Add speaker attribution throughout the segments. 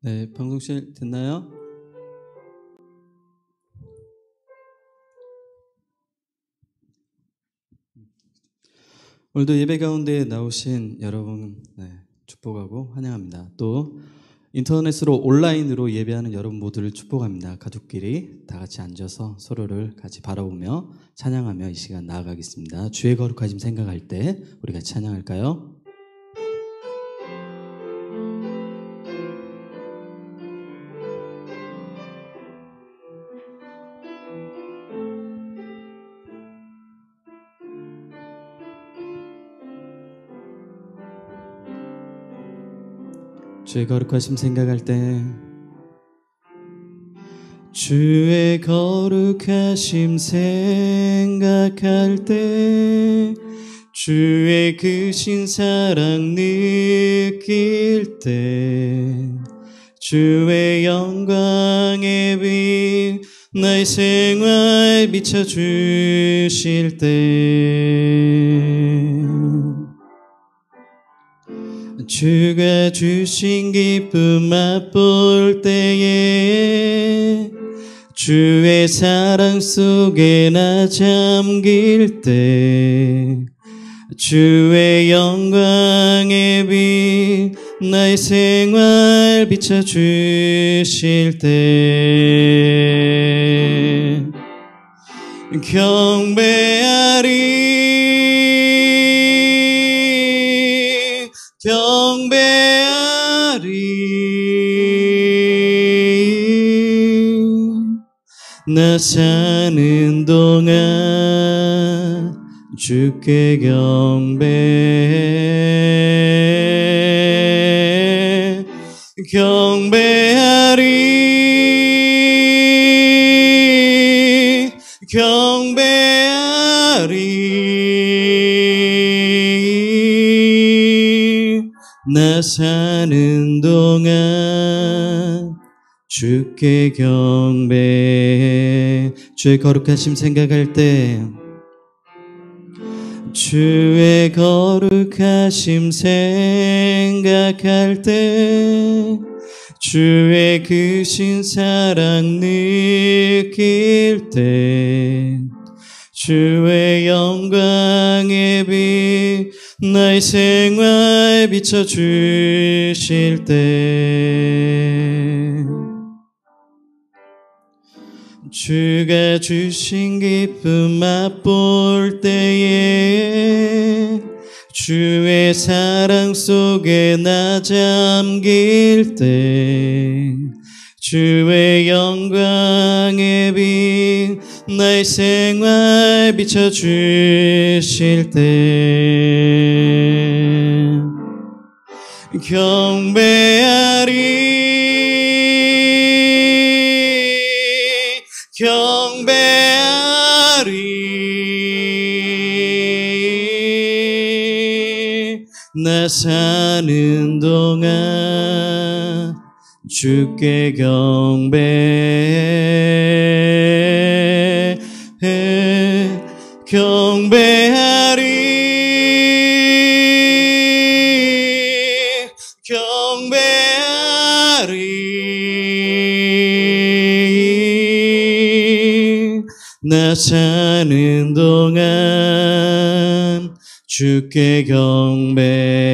Speaker 1: 네, 방송실 됐나요? 오늘도 예배 가운데 나오신 여러분 축복하고 환영합니다. 또 인터넷으로 온라인으로 예배하는 여러분 모두를 축복합니다. 가족끼리 다 같이 앉아서 서로를 같이 바라보며 찬양하며 이 시간 나아가겠습니다. 주의 거룩하심 생각할 때 우리 같이 찬양할까요? 주의 거룩하심 생각할 때 주의 거룩하심 생각할 때 주의 크신 사랑 느낄 때 주의 영광의 빛 나의 생활 비춰주실 때 주가 주신 기쁨 맛볼 때에 주의 사랑 속에 나 잠길 때 주의 영광의 빛 나의 생활 비춰주실 때 경배하리 나 사는 동안 주께 경배하리 나 사는 동안 주께 경배해. 주의 거룩하심 생각할 때 주의 거룩하심 생각할 때 주의 크신 사랑 느낄 때 주의 영광의 빛 나의 생활 비춰주실 때 주가 주신 기쁨 맛볼 때에 주의 사랑 속에 나 잠길 때 주의 영광의 빛 나의 생활 비춰주실 때 경배하리 나 사는 동안 주께 경배하리 나 사는 동안 주께 경배하리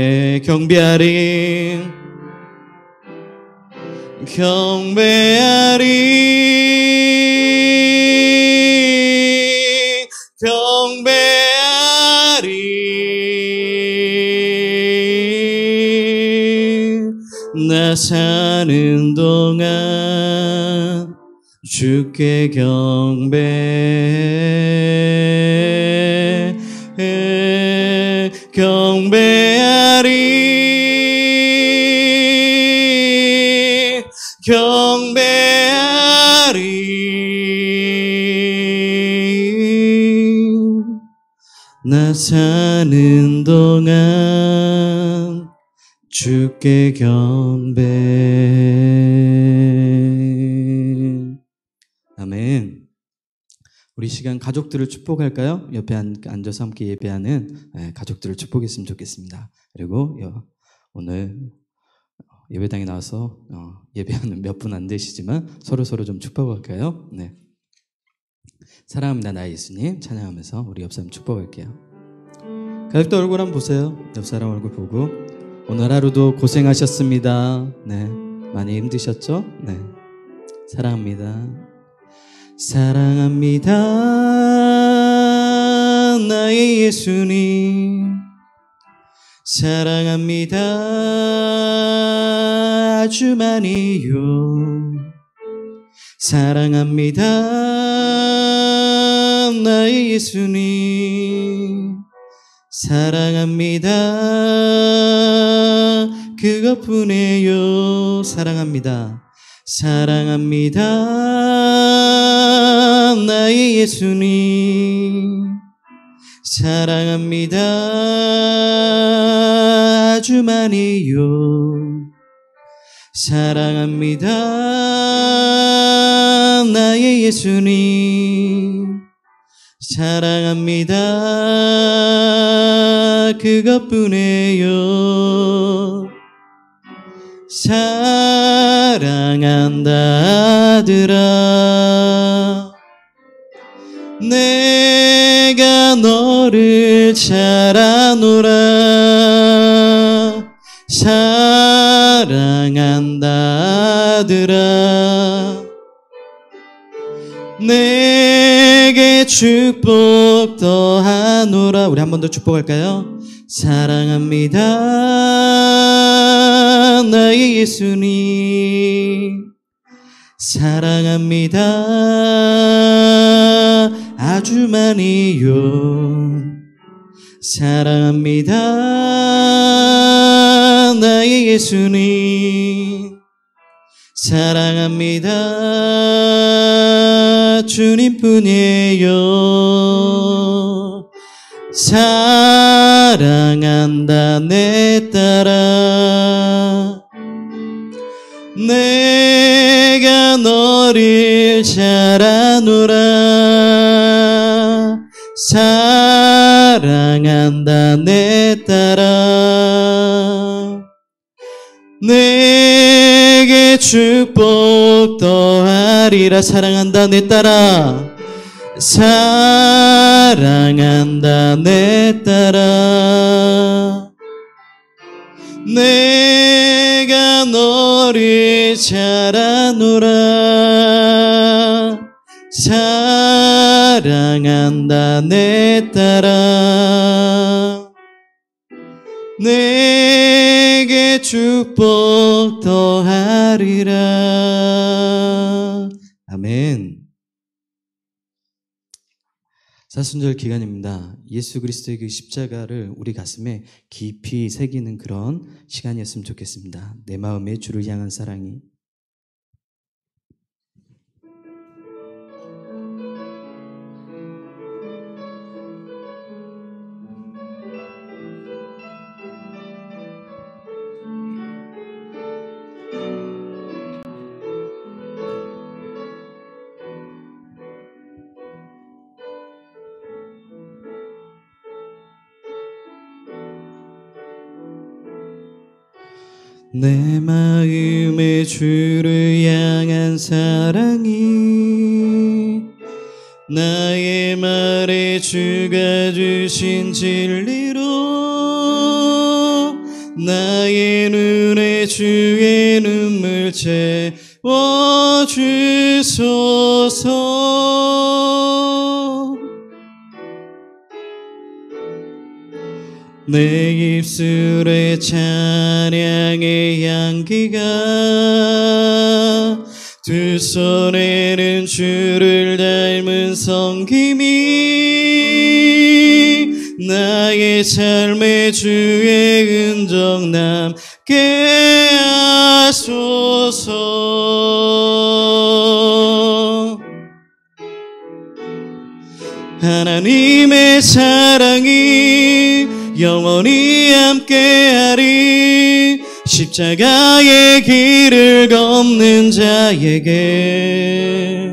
Speaker 1: 나 사는 동안 주께 나 사는 동안 주께 아멘. 우리 시간 가족들을 축복할까요? 옆에 앉아서 함께 예배하는 가족들을 축복했으면 좋겠습니다. 그리고 오늘 예배당에 나와서 예배하는 몇 분 안 되시지만 서로 좀 축복할까요? 네. 사랑합니다 나의 예수님 찬양하면서 우리 옆 사람 축복할게요. 가족도 얼굴 한번 보세요. 옆 사람 얼굴 보고 오늘 하루도 고생하셨습니다. 네, 많이 힘드셨죠? 네, 사랑합니다. 사랑합니다 나의 예수님 사랑합니다 아주 많이요 사랑합니다 나의 예수님 사랑합니다 그것뿐이에요 사랑합니다 사랑합니다 나의 예수님 사랑합니다 아주 많이요 사랑합니다 나의 예수님 사랑합니다 그것뿐이에요 사랑한다 아들아 내가 너를 잘 아노라 사랑한다 아들아 내게 축복 더하노라. 우리 한 번 더 축복할까요? 사랑합니다 나의 예수님 사랑합니다 아주 많이요 사랑합니다 나의 예수님 사랑합니다 주님뿐이에요 사랑한다 내 딸아 내가 너를 잘 아노라 사랑한다 내 딸아 내게 축복 더하리라 사랑한다 내 딸아 사랑한다 내 딸아 내가 너를 잘 아노라 사랑한다 내 딸아 내게 축복 더하리라. 아멘. 사순절 기간입니다. 예수 그리스도의 그 십자가를 우리 가슴에 깊이 새기는 그런 시간이었으면 좋겠습니다. 내 마음에 주를 향한 사랑이 내 마음에 주를 향한 사랑이 나의 말에 주가 주신 진리로 나의 눈에 주의 눈물 채워주소서 내 입술에 찬양의 향기가 두 손에는 주를 닮은 섬김이 나의 삶에 주의 흔적 남게 하소서 하나님의 사랑이 영원히 함께하리 십자가의 길을 걷는 자에게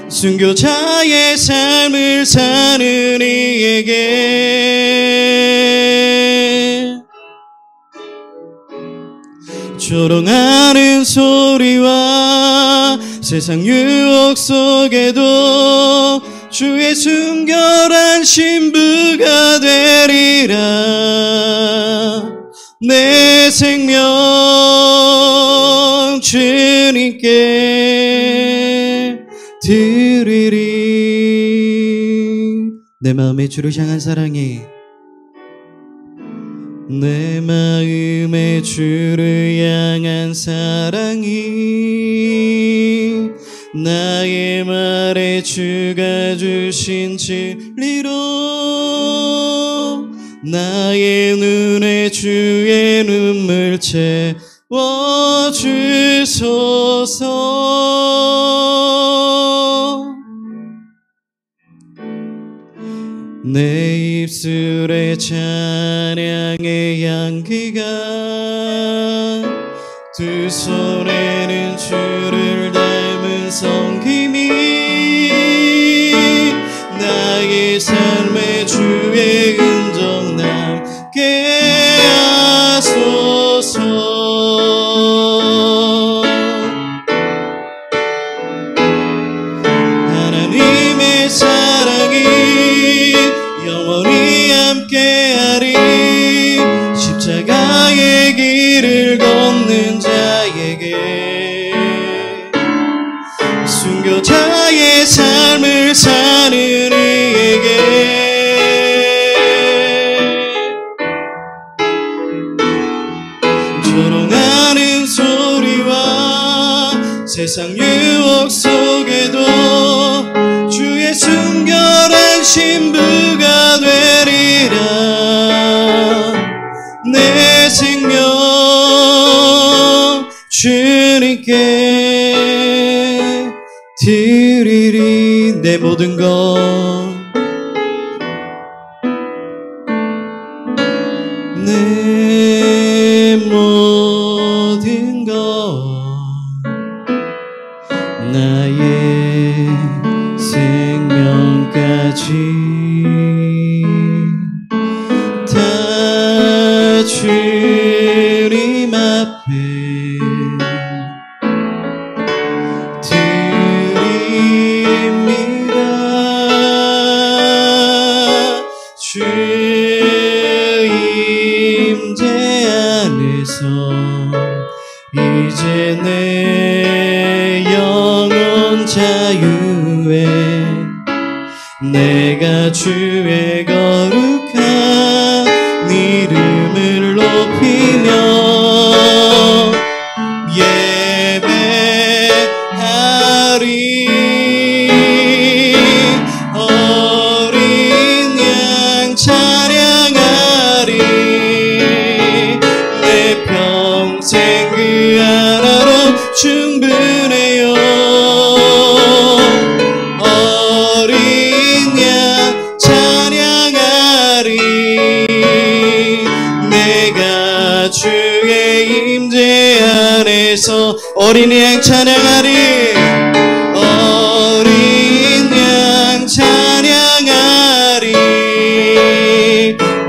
Speaker 1: 순교자의 삶을 사는 이에게 조롱하는 소리와 세상 유혹 속에도 주의 순결한 신부가 되리라. 내 생명 주님께 드리리. 내 마음에 주를 향한 사랑이, 내 마음에 주를 향한 사랑이 나의 말에 주가 주신 진리로 나의 눈에 주의 눈물 채워주소서. 내 입술에 찬양의 향기가, 두 손에는 주를 닮은 섬김이 나의 삶에 주의 음성 남게 하소서. 하나님의 사랑이 영원히 함께하리. 십자가의 길을 걷는 자에게, 순교자의 삶을 사는 이에게, 조롱하는 소리와 세상 유혹 속에도 주의 순결한 신부가 되리라. 내 생명 주님께 드리리. 내 모든 것, 내 모든 것, 나의 생명까지 다 주님 앞에 드립니다. 주 임재 안에서 이제 내 영혼 자유에 내가 주의 거룩한 이름을 높이며 예배하리. 어린 양 찬양하리. 내 평생 그 하나로 충분해요. 어린 양 찬양하리. 내가 주의 임재 안에서 어린 양 찬양하리. 어린 양 찬양하리.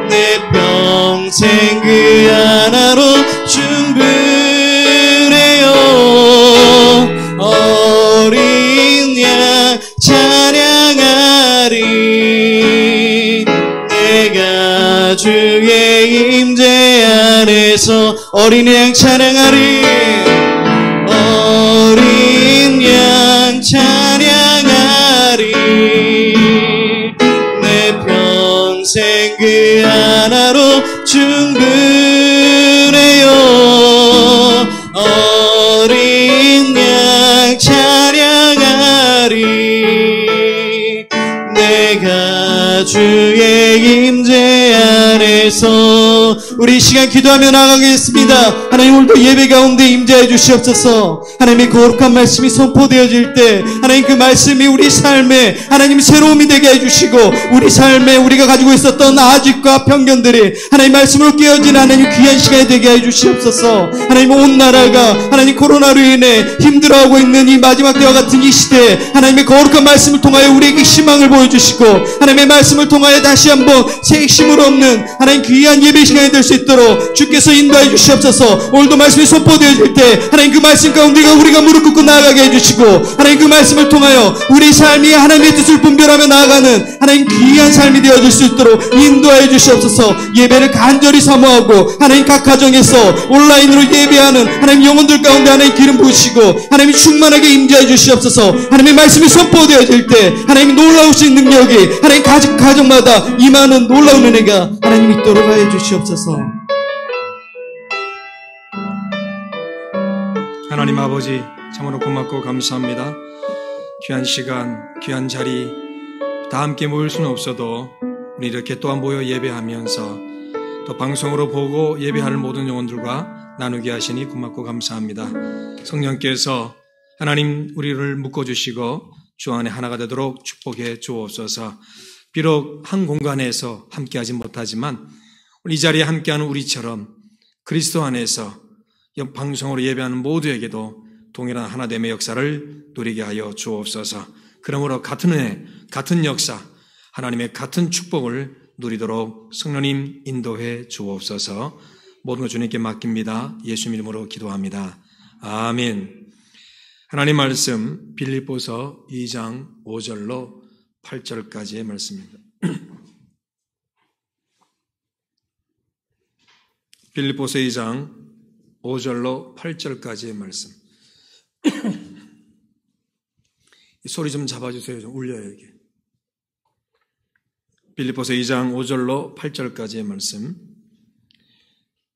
Speaker 1: 내 평생 그 하나로 충분해요. 어린 양 찬양하리. 내가 주의 임재 안에서 어린 양 찬양하리. 어린 양 찬양하리. 내 평생 그 하나로 충분해요. 어린 양 찬양하리. 내가 주의 임재 안에서. 우리 이 시간 기도하며 나가겠습니다. 하나님, 오늘도 예배 가운데 임재해 주시옵소서. 하나님의 거룩한 말씀이 선포되어질 때 하나님 그 말씀이 우리 삶에 하나님 새로움이 되게 해주시고, 우리 삶에 우리가 가지고 있었던 아집과 편견들이 하나님 말씀으로 깨어진 하나님 귀한 시간이 되게 해주시옵소서. 하나님, 온 나라가 하나님 코로나로 인해 힘들어하고 있는 이 마지막 때와 같은 이 시대에 하나님의 거룩한 말씀을 통하여 우리에게 희망을 보여주시고, 하나님의 말씀 말씀을 통하여 다시 한번 새 힘을 얻는 하나님 귀한 예배 시간이 될 수 있도록 주께서 인도해 주시옵소서. 오늘도 말씀이 선포되어질 때 하나님 그 말씀 가운데 우리가 무릎 꿇고 나아가게 해주시고 하나님 그 말씀을 통하여 우리 삶이 하나님의 뜻을 분별하며 나아가는 하나님 귀한 삶이 되어질 수 있도록 인도해 주시옵소서. 예배를 간절히 사모하고 하나님 각 가정에서 온라인으로 예배하는 하나님 영혼들 가운데 하나님 기름 부으시고 하나님이 충만하게 임재해 주시옵소서. 하나님의 말씀이 선포되어질 때 하나님이 놀라우신 능력이 하나님 가정마다 임하는 놀라운 은혜가 하나님 있도록 하여 주시옵소서.
Speaker 2: 하나님 아버지 참으로 고맙고 감사합니다. 귀한 시간, 귀한 자리 다 함께 모일 수는 없어도 우리 이렇게 또한 모여 예배하면서 또 방송으로 보고 예배하는 모든 영혼들과 나누게 하시니 고맙고 감사합니다. 성령께서 하나님 우리를 묶어주시고 주 안에 하나가 되도록 축복해 주옵소서. 비록 한 공간에서 함께하지 못하지만 이 자리에 함께하는 우리처럼 그리스도 안에서 방송으로 예배하는 모두에게도 동일한 하나됨의 역사를 누리게 하여 주옵소서. 그러므로 같은 은혜, 같은 역사, 하나님의 같은 축복을 누리도록 성령님 인도해 주옵소서. 모든 것 주님께 맡깁니다. 예수님 이름으로 기도합니다. 아멘. 하나님 말씀 빌립보서 2장 5절로 8절까지의 말씀입니다. 빌립보서 2장 5절로 8절까지의 말씀. 소리 좀 잡아주세요. 좀 울려요 이게. 빌립보서 2장 5절로 8절까지의 말씀.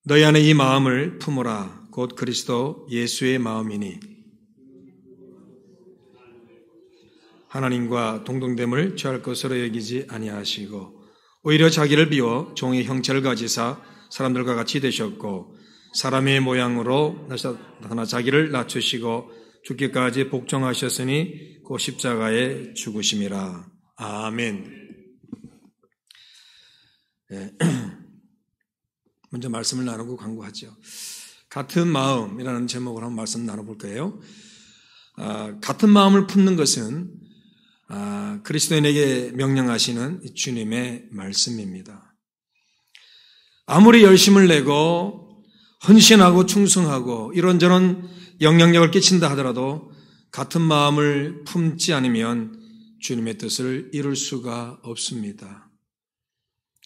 Speaker 2: 너희 안에 이 마음을 품으라. 곧 그리스도 예수의 마음이니 하나님과 동등됨을 취할 것으로 여기지 아니하시고 오히려 자기를 비워 종의 형체를 가지사 사람들과 같이 되셨고 사람의 모양으로 나타나 자기를 낮추시고 죽기까지 복종하셨으니 그 십자가에 죽으심이라. 아멘. 네. 먼저 말씀을 나누고 광고하죠. 같은 마음이라는 제목으로 한번 말씀 나눠볼 거예요. 같은 마음을 품는 것은 그리스도인에게 명령하시는 주님의 말씀입니다. 아무리 열심을 내고 헌신하고 충성하고 이런저런 영향력을 끼친다 하더라도 같은 마음을 품지 않으면 주님의 뜻을 이룰 수가 없습니다.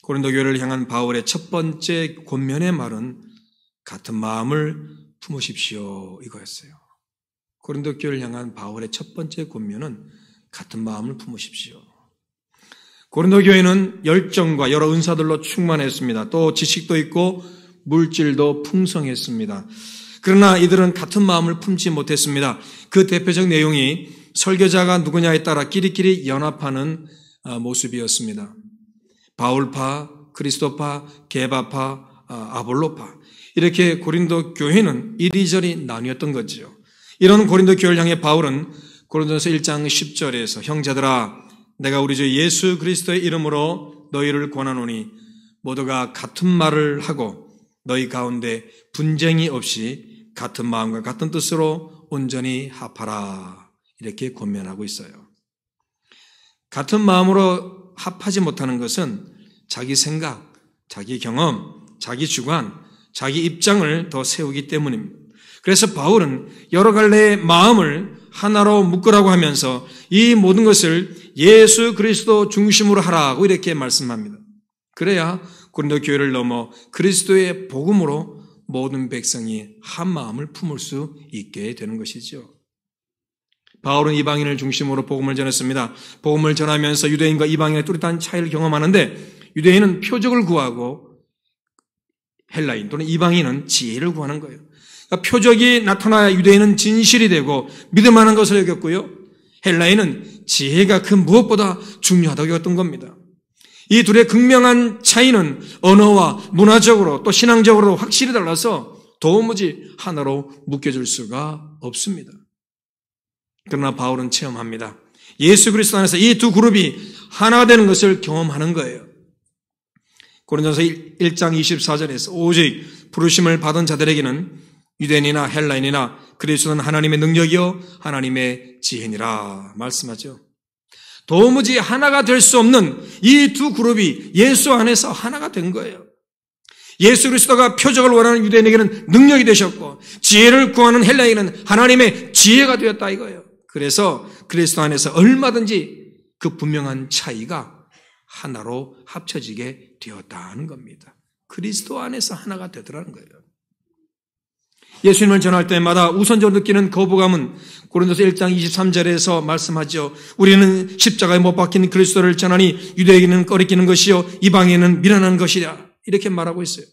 Speaker 2: 고린도 교회를 향한 바울의 첫 번째 권면의 말은 같은 마음을 품으십시오 이거였어요. 고린도 교회를 향한 바울의 첫 번째 권면은 같은 마음을 품으십시오. 고린도 교회는 열정과 여러 은사들로 충만했습니다. 또 지식도 있고 물질도 풍성했습니다. 그러나 이들은 같은 마음을 품지 못했습니다. 그 대표적 내용이 설교자가 누구냐에 따라 끼리끼리 연합하는 모습이었습니다. 바울파, 그리스도파, 게바파, 아볼로파 이렇게 고린도 교회는 이리저리 나뉘었던 거죠. 이런 고린도 교회를 향해 바울은 고린도서 1장 10절에서 형제들아 내가 우리 주 예수 그리스도의 이름으로 너희를 권하노니 모두가 같은 말을 하고 너희 가운데 분쟁이 없이 같은 마음과 같은 뜻으로 온전히 합하라 이렇게 권면하고 있어요. 같은 마음으로 합하지 못하는 것은 자기 생각, 자기 경험, 자기 주관, 자기 입장을 더 세우기 때문입니다. 그래서 바울은 여러 갈래의 마음을 하나로 묶으라고 하면서 이 모든 것을 예수 그리스도 중심으로 하라고 이렇게 말씀합니다. 그래야 고린도 교회를 넘어 그리스도의 복음으로 모든 백성이 한 마음을 품을 수 있게 되는 것이죠. 바울은 이방인을 중심으로 복음을 전했습니다. 복음을 전하면서 유대인과 이방인의 뚜렷한 차이를 경험하는데 유대인은 표적을 구하고 헬라인 또는 이방인은 지혜를 구하는 거예요. 그러니까 표적이 나타나야 유대인은 진실이 되고 믿을만한 것을 여겼고요. 헬라인은 지혜가 그 무엇보다 중요하다고 여겼던 겁니다. 이 둘의 극명한 차이는 언어와 문화적으로 또 신앙적으로 확실히 달라서 도무지 하나로 묶여줄 수가 없습니다. 그러나 바울은 체험합니다. 예수 그리스도 안에서 이 두 그룹이 하나가 되는 것을 경험하는 거예요. 고린도서 1장 24절에서 오직 부르심을 받은 자들에게는 유대인이나 헬라인이나 그리스도는 하나님의 능력이요 하나님의 지혜니라 말씀하죠. 도무지 하나가 될 수 없는 이 두 그룹이 예수 안에서 하나가 된 거예요. 예수 그리스도가 표적을 원하는 유대인에게는 능력이 되셨고 지혜를 구하는 헬라인에게는 하나님의 지혜가 되었다 이거예요. 그래서 그리스도 안에서 얼마든지 그 분명한 차이가 하나로 합쳐지게 되었다는 겁니다. 그리스도 안에서 하나가 되더라는 거예요. 예수님을 전할 때마다 우선적으로 느끼는 거부감은 고린도서 1장 23절에서 말씀하죠. 우리는 십자가에 못 박힌 그리스도를 전하니 유대에게는 꺼리끼는 것이요 이방에는 미련한 것이라 이렇게 말하고 있어요.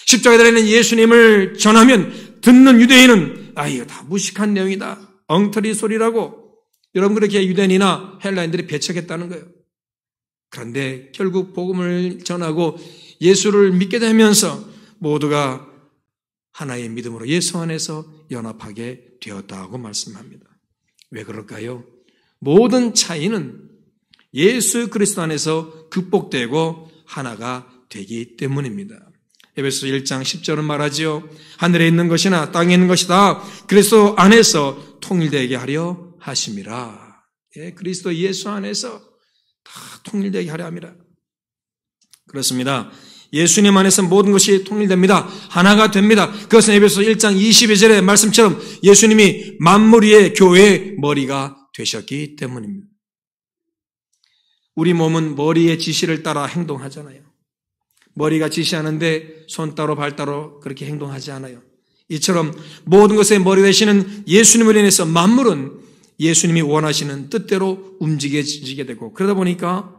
Speaker 2: 십자가에 달려있는 예수님을 전하면 듣는 유대인은 이거 다 무식한 내용이다. 엉터리 소리라고 여러분 그렇게 유대인이나 헬라인들이 배척했다는 거예요. 그런데 결국 복음을 전하고 예수를 믿게 되면서 모두가 하나의 믿음으로 예수 안에서 연합하게 되었다고 말씀합니다. 왜 그럴까요? 모든 차이는 예수 그리스도 안에서 극복되고 하나가 되기 때문입니다. 에베소 1장 10절은 말하지요. 하늘에 있는 것이나 땅에 있는 것이다. 그리스도 안에서 통일되게 하려 하심이라. 그리스도 예수 안에서 다 통일되게 하려 함이라. 그렇습니다. 예수님 안에서 모든 것이 통일됩니다. 하나가 됩니다. 그것은 에베소 1장 22절의 말씀처럼 예수님이 만물 위의 교회의 머리가 되셨기 때문입니다. 우리 몸은 머리의 지시를 따라 행동하잖아요. 머리가 지시하는데 손 따로 발 따로 그렇게 행동하지 않아요. 이처럼 모든 것의 머리 되시는 예수님을 인해서 만물은 예수님이 원하시는 뜻대로 움직여지게 되고 그러다 보니까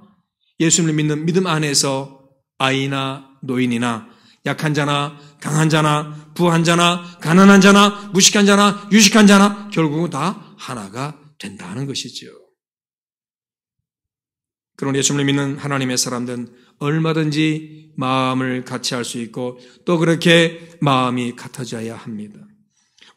Speaker 2: 예수님을 믿는 믿음 안에서 아이나 노인이나 약한 자나 강한 자나 부한 자나 가난한 자나 무식한 자나 유식한 자나 결국은 다 하나가 된다는 것이죠. 그런 예수님을 믿는 하나님의 사람들은 얼마든지 마음을 같이 할 수 있고 또 그렇게 마음이 같아져야 합니다.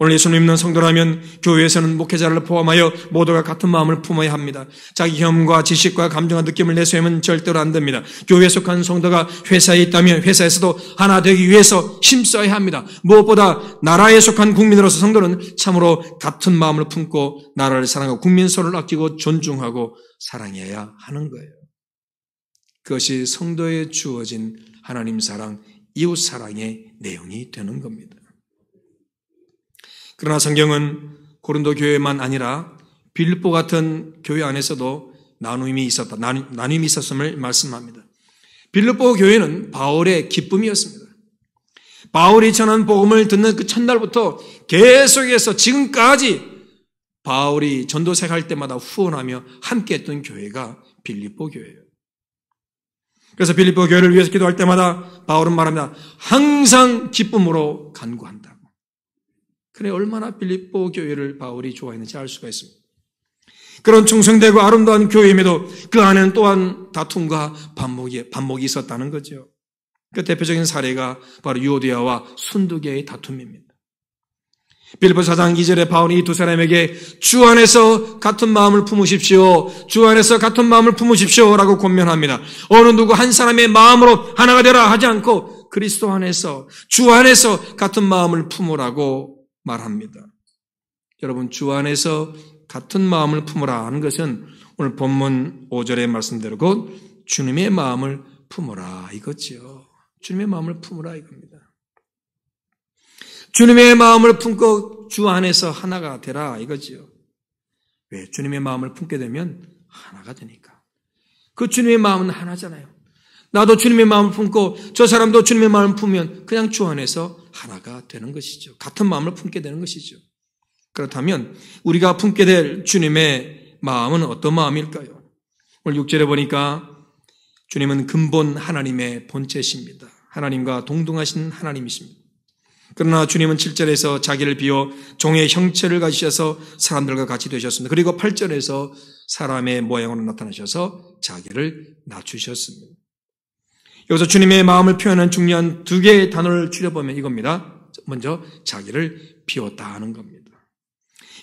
Speaker 2: 오늘 예수님 믿는 성도라면 교회에서는 목회자를 포함하여 모두가 같은 마음을 품어야 합니다. 자기 경험과 지식과 감정과 느낌을 내세우면 절대로 안 됩니다. 교회에 속한 성도가 회사에 있다면 회사에서도 하나 되기 위해서 힘써야 합니다. 무엇보다 나라에 속한 국민으로서 성도는 참으로 같은 마음을 품고 나라를 사랑하고 국민 서로를 아끼고 존중하고 사랑해야 하는 거예요. 그것이 성도에 주어진 하나님 사랑, 이웃 사랑의 내용이 되는 겁니다. 그러나 성경은 고린도 교회만 아니라 빌립보 같은 교회 안에서도 나눔이 있었음을 말씀합니다. 빌립보 교회는 바울의 기쁨이었습니다. 바울이 전한 복음을 듣는 그 첫날부터 계속해서 지금까지 바울이 전도생 할 때마다 후원하며 함께했던 교회가 빌립보 교회예요. 그래서 빌립보 교회를 위해서 기도할 때마다 바울은 말합니다. 항상 기쁨으로 간구한다고. 그래 얼마나 빌립보 교회를 바울이 좋아했는지 알 수가 있습니다. 그런 충성되고 아름다운 교회임에도 그 안에는 또한 다툼과 반목이 있었다는 거죠. 그 대표적인 사례가 바로 유오디아와 순두계의 다툼입니다. 빌립보 4장 2절에 바울이 이 두 사람에게 주 안에서 같은 마음을 품으십시오. 주 안에서 같은 마음을 품으십시오 라고 권면합니다. 어느 누구 한 사람의 마음으로 하나가 되라 하지 않고 그리스도 안에서 주 안에서 같은 마음을 품으라고 말합니다. 여러분 주 안에서 같은 마음을 품으라 하는 것은 오늘 본문 5절의 말씀대로 곧 주님의 마음을 품으라 이거지요. 주님의 마음을 품으라 이겁니다. 주님의 마음을 품고 주 안에서 하나가 되라 이거지요. 왜? 주님의 마음을 품게 되면 하나가 되니까. 그 주님의 마음은 하나잖아요. 나도 주님의 마음을 품고 저 사람도 주님의 마음을 품으면 그냥 주 안에서 하나가 되는 것이죠. 같은 마음을 품게 되는 것이죠. 그렇다면 우리가 품게 될 주님의 마음은 어떤 마음일까요? 오늘 6절에 보니까 주님은 근본 하나님의 본체십니다. 하나님과 동등하신 하나님이십니다. 그러나 주님은 7절에서 자기를 비워 종의 형체를 가지셔서 사람들과 같이 되셨습니다. 그리고 8절에서 사람의 모양으로 나타나셔서 자기를 낮추셨습니다. 여기서 주님의 마음을 표현한 중요한 두 개의 단어를 추려보면 이겁니다. 먼저 자기를 비웠다 하는 겁니다.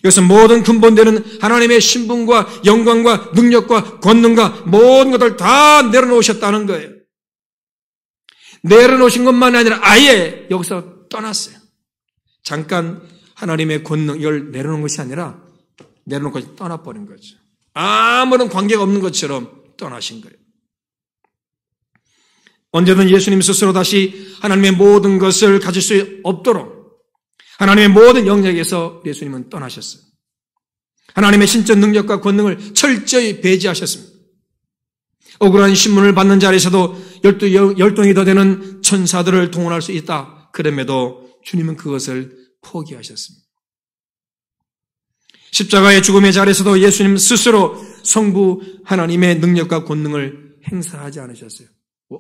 Speaker 2: 이것은 모든 근본되는 하나님의 신분과 영광과 능력과 권능과 모든 것을 다 내려놓으셨다는 거예요. 내려놓으신 것만이 아니라 아예 여기서 떠났어요. 잠깐 하나님의 권능 이걸 내려놓은 것이 아니라 내려놓고 떠나버린 거죠. 아무런 관계가 없는 것처럼 떠나신 거예요. 언제든 예수님 스스로 다시 하나님의 모든 것을 가질 수 없도록 하나님의 모든 영역에서 예수님은 떠나셨어요. 하나님의 신적 능력과 권능을 철저히 배제하셨습니다. 억울한 신문을 받는 자리에서도 열동이 더 되는 천사들을 동원할 수 있다. 그럼에도 주님은 그것을 포기하셨습니다. 십자가의 죽음의 자리에서도 예수님 스스로 성부 하나님의 능력과 권능을 행사하지 않으셨어요.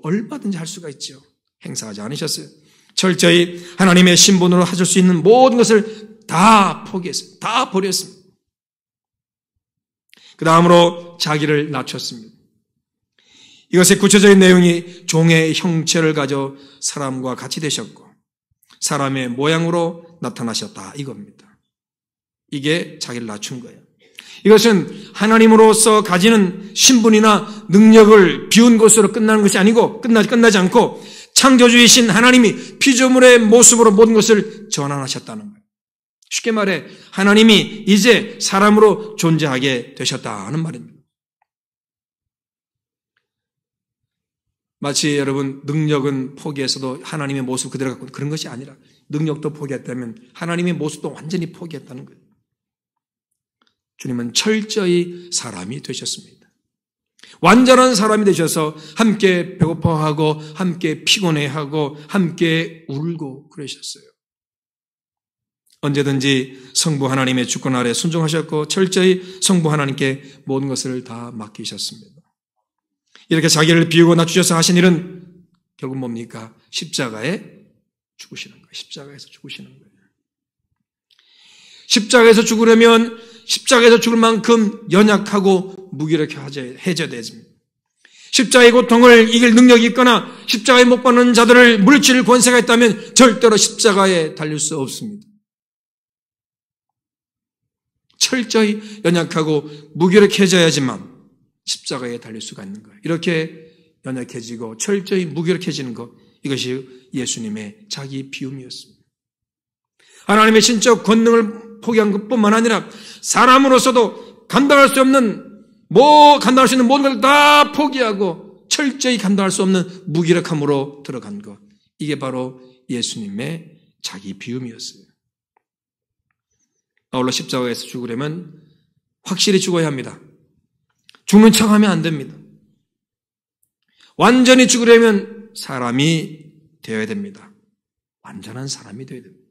Speaker 2: 얼마든지 할 수가 있죠. 행사하지 않으셨어요. 철저히 하나님의 신분으로 하실 수 있는 모든 것을 다 포기했어요. 다 버렸습니다. 그 다음으로 자기를 낮췄습니다. 이것의 구체적인 내용이 종의 형체를 가져 사람과 같이 되셨고 사람의 모양으로 나타나셨다 이겁니다. 이게 자기를 낮춘 거예요. 이것은 하나님으로서 가지는 신분이나 능력을 비운 것으로 끝나는 것이 아니고 끝나지 않고 창조주이신 하나님이 피조물의 모습으로 모든 것을 전환하셨다는 거예요. 쉽게 말해 하나님이 이제 사람으로 존재하게 되셨다는 말입니다. 마치 여러분 능력은 포기해서도 하나님의 모습 그대로 갖고 그런 것이 아니라 능력도 포기했다면 하나님의 모습도 완전히 포기했다는 거예요. 주님은 철저히 사람이 되셨습니다. 완전한 사람이 되셔서 함께 배고파하고 함께 피곤해하고 함께 울고 그러셨어요. 언제든지 성부 하나님의 주권 아래 순종하셨고 철저히 성부 하나님께 모든 것을 다 맡기셨습니다. 이렇게 자기를 비우고 낮추셔서 하신 일은 결국 뭡니까? 십자가에 죽으시는 거예요. 십자가에서 죽으시는 거예요. 십자가에서 죽으려면 십자가에서 죽을 만큼 연약하고 무기력해져야 됩니다. 십자가의 고통을 이길 능력이 있거나 십자가에 못 박는 자들을 물리칠 권세가 있다면 절대로 십자가에 달릴 수 없습니다. 철저히 연약하고 무기력해져야지만 십자가에 달릴 수가 있는 거예요. 이렇게 연약해지고 철저히 무기력해지는 것, 이것이 예수님의 자기 비움이었습니다. 하나님의 신적 권능을 포기한 것뿐만 아니라 사람으로서도 감당할 수 있는 모든 걸 다 포기하고 철저히 감당할 수 없는 무기력함으로 들어간 것, 이게 바로 예수님의 자기 비움이었어요. 아울러 십자가에서 죽으려면 확실히 죽어야 합니다. 죽는 척하면 안 됩니다. 완전히 죽으려면 사람이 되어야 됩니다. 완전한 사람이 되어야 됩니다.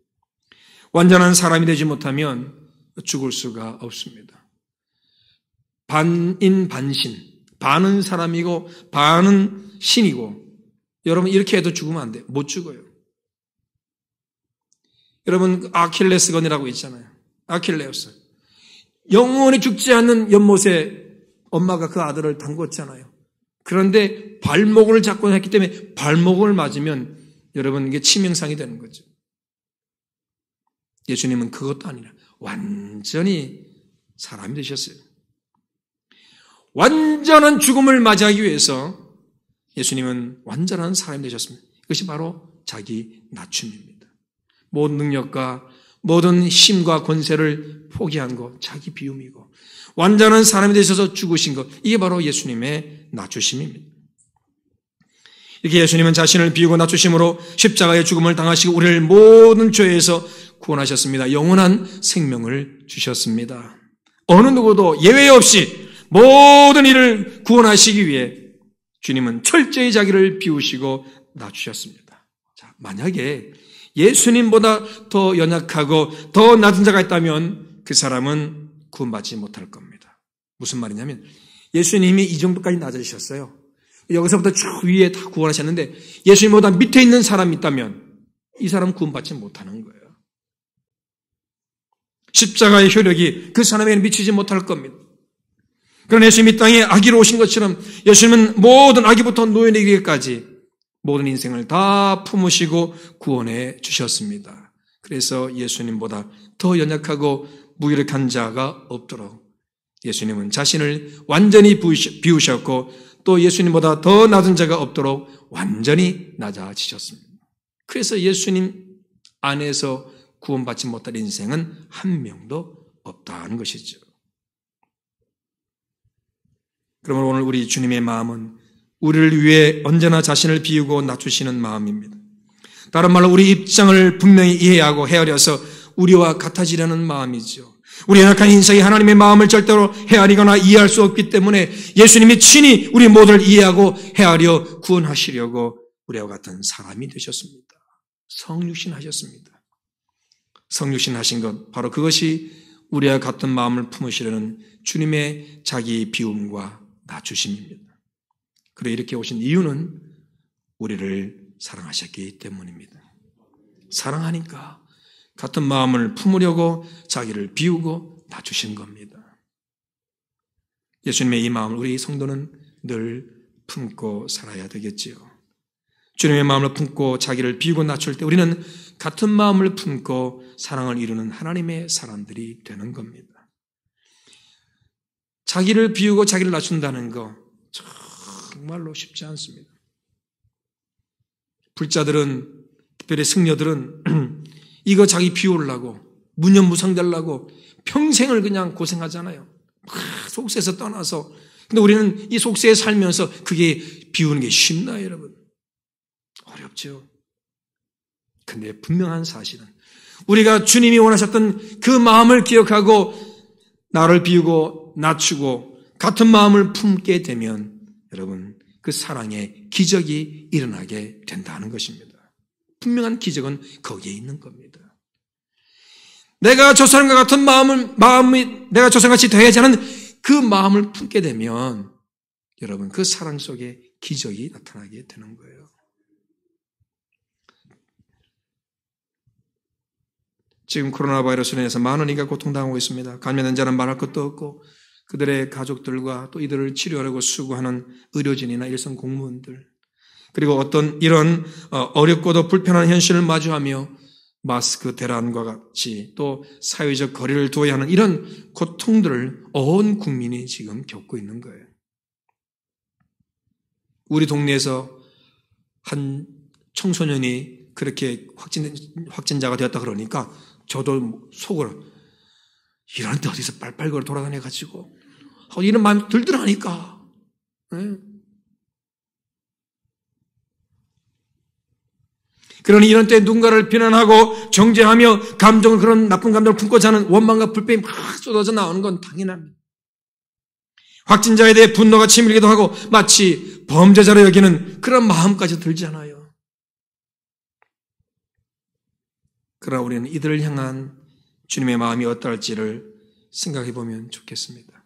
Speaker 2: 완전한 사람이 되지 못하면 죽을 수가 없습니다. 반인 반신, 반은 사람이고 반은 신이고, 여러분 이렇게 해도 죽으면 안 돼요. 못 죽어요. 여러분 아킬레스건이라고 있잖아요. 아킬레우스. 영원히 죽지 않는 연못에 엄마가 그 아들을 담궜잖아요. 그런데 발목을 잡고 했기 때문에 발목을 맞으면 여러분 이게 치명상이 되는 거죠. 예수님은 그것도 아니라 완전히 사람이 되셨어요. 완전한 죽음을 맞이하기 위해서 예수님은 완전한 사람이 되셨습니다. 이것이 바로 자기 낮춤입니다. 모든 능력과 모든 힘과 권세를 포기한 것, 자기 비움이고 완전한 사람이 되셔서 죽으신 것, 이게 바로 예수님의 낮추심입니다. 이렇게 예수님은 자신을 비우고 낮추심으로 십자가의 죽음을 당하시고 우리를 모든 죄에서 구원하셨습니다. 영원한 생명을 주셨습니다. 어느 누구도 예외 없이 모든 일을 구원하시기 위해 주님은 철저히 자기를 비우시고 낮추셨습니다. 자, 만약에 예수님보다 더 연약하고 더 낮은 자가 있다면 그 사람은 구원받지 못할 겁니다. 무슨 말이냐면 예수님이 이 정도까지 낮아지셨어요. 여기서부터 쭉 위에 다 구원하셨는데 예수님보다 밑에 있는 사람이 있다면 이 사람은 구원받지 못하는 거예요. 십자가의 효력이 그 사람에게는 미치지 못할 겁니다. 그러나 예수님이 땅에 아기로 오신 것처럼 예수님은 모든 아기부터 노인에 이르기까지 모든 인생을 다 품으시고 구원해 주셨습니다. 그래서 예수님보다 더 연약하고 무기력한 자가 없도록 예수님은 자신을 완전히 비우셨고 또 예수님보다 더 낮은 자가 없도록 완전히 낮아지셨습니다. 그래서 예수님 안에서 구원받지 못할 인생은 한 명도 없다는 것이죠. 그러므로 오늘 우리 주님의 마음은 우리를 위해 언제나 자신을 비우고 낮추시는 마음입니다. 다른 말로 우리 입장을 분명히 이해하고 헤아려서 우리와 같아지려는 마음이죠. 우리 연약한 인생이 하나님의 마음을 절대로 헤아리거나 이해할 수 없기 때문에 예수님이 친히 우리 모두를 이해하고 헤아려 구원하시려고 우리와 같은 사람이 되셨습니다. 성육신 하셨습니다. 성육신 하신 것, 바로 그것이 우리와 같은 마음을 품으시려는 주님의 자기 비움과 낮추심입니다. 그리고 이렇게 오신 이유는 우리를 사랑하셨기 때문입니다. 사랑하니까 같은 마음을 품으려고 자기를 비우고 낮추신 겁니다. 예수님의 이 마음을 우리 성도는 늘 품고 살아야 되겠지요. 주님의 마음을 품고 자기를 비우고 낮출 때 우리는 같은 마음을 품고 사랑을 이루는 하나님의 사람들이 되는 겁니다. 자기를 비우고 자기를 낮춘다는 거 정말로 쉽지 않습니다. 불자들은, 특별히 승려들은 이거 자기 비우려고, 무념무상되려고 평생을 그냥 고생하잖아요. 속세에서 떠나서. 근데 우리는 이 속세에 살면서 그게 비우는 게 쉽나요, 여러분? 어렵죠. 근데 분명한 사실은 우리가 주님이 원하셨던 그 마음을 기억하고 나를 비우고 낮추고 같은 마음을 품게 되면 여러분 그 사랑의 기적이 일어나게 된다는 것입니다. 분명한 기적은 거기에 있는 겁니다. 내가 저 사람과 같은 마음이 내가 저 사람같이 되어야지 하는 그 마음을 품게 되면 여러분 그 사랑 속에 기적이 나타나게 되는 거예요. 지금 코로나 바이러스로 인해서 많은 이가 고통당하고 있습니다. 감염된 자는 말할 것도 없고 그들의 가족들과 또 이들을 치료하려고 수고하는 의료진이나 일선 공무원들 그리고 어떤 이런 어렵고도 불편한 현실을 마주하며 마스크 대란과 같이 또 사회적 거리를 두어야 하는 이런 고통들을 온 국민이 지금 겪고 있는 거예요. 우리 동네에서 한 청소년이 그렇게 확진자가 되었다 그러니까 저도 속으로 이런데 어디서 빨빨거려 돌아다녀가지고 이런 마음이 들더라니까. 네. 그러니 이런 때 누군가를 비난하고 정죄하며 감정을 그런 나쁜 감정을 품고 자는 원망과 불평이 막 쏟아져 나오는 건 당연합니다. 확진자에 대해 분노가 치밀기도 하고 마치 범죄자로 여기는 그런 마음까지 들잖아요. 그러나 우리는 이들을 향한 주님의 마음이 어떨지를 생각해 보면 좋겠습니다.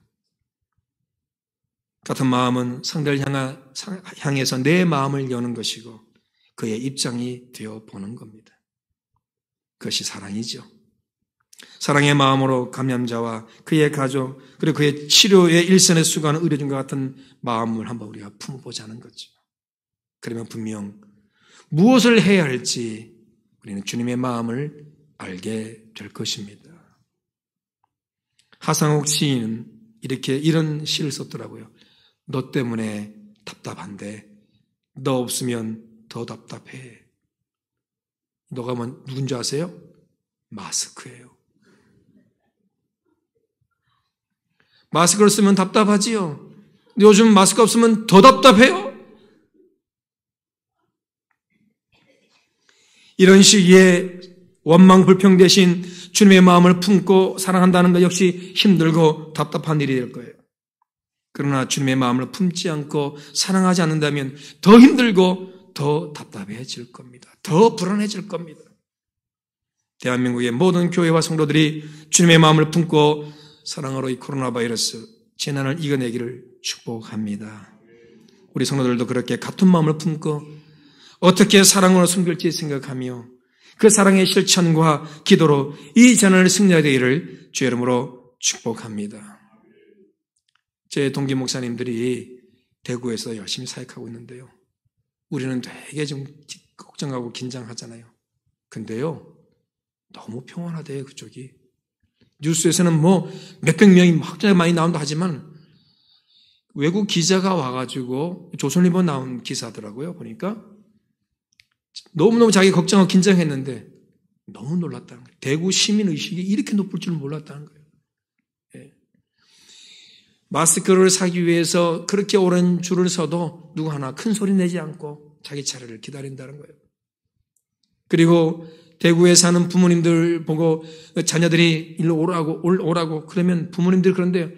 Speaker 2: 같은 마음은 상대를 향해서 내 마음을 여는 것이고 그의 입장이 되어 보는 겁니다. 그것이 사랑이죠. 사랑의 마음으로 감염자와 그의 가족 그리고 그의 치료에 일선에 수고하는 의료진과 같은 마음을 한번 우리가 품어보자는 거죠. 그러면 분명 무엇을 해야 할지 우리는 주님의 마음을 알게 될 것입니다. 하상욱 시인은 이런 시를 썼더라고요. 너 때문에 답답한데 너 없으면 더 답답해. 너가 누군지 아세요? 마스크예요. 마스크를 쓰면 답답하지요. 요즘 마스크 없으면 더 답답해요. 이런 시기에 원망 불평 대신 주님의 마음을 품고 사랑한다는 것 역시 힘들고 답답한 일이 될 거예요. 그러나 주님의 마음을 품지 않고 사랑하지 않는다면 더 힘들고 더 답답해질 겁니다. 더 불안해질 겁니다. 대한민국의 모든 교회와 성도들이 주님의 마음을 품고 사랑으로 이 코로나 바이러스 재난을 이겨내기를 축복합니다. 우리 성도들도 그렇게 같은 마음을 품고 어떻게 사랑으로 숨길지 생각하며 그 사랑의 실천과 기도로 이 재난을 승리하기를 주의 이름으로 축복합니다. 제 동기 목사님들이 대구에서 열심히 사역하고 있는데요. 우리는 되게 좀 걱정하고 긴장하잖아요. 근데요, 너무 평온하대요, 그쪽이. 뉴스에서는 몇백 명이 확진자가 많이 나온다 하지만 외국 기자가 와가지고 조선일보 나온 기사더라고요, 보니까. 너무너무 자기 걱정하고 긴장했는데 너무 놀랐다는 거예요. 대구 시민의식이 이렇게 높을 줄 몰랐다는 거예요. 예. 마스크를 사기 위해서 그렇게 오랜 줄을 서도 누구 하나 큰 소리 내지 않고 자기 차례를 기다린다는 거예요. 그리고 대구에 사는 부모님들 보고 자녀들이 일로 오라고 그러면 부모님들 그런데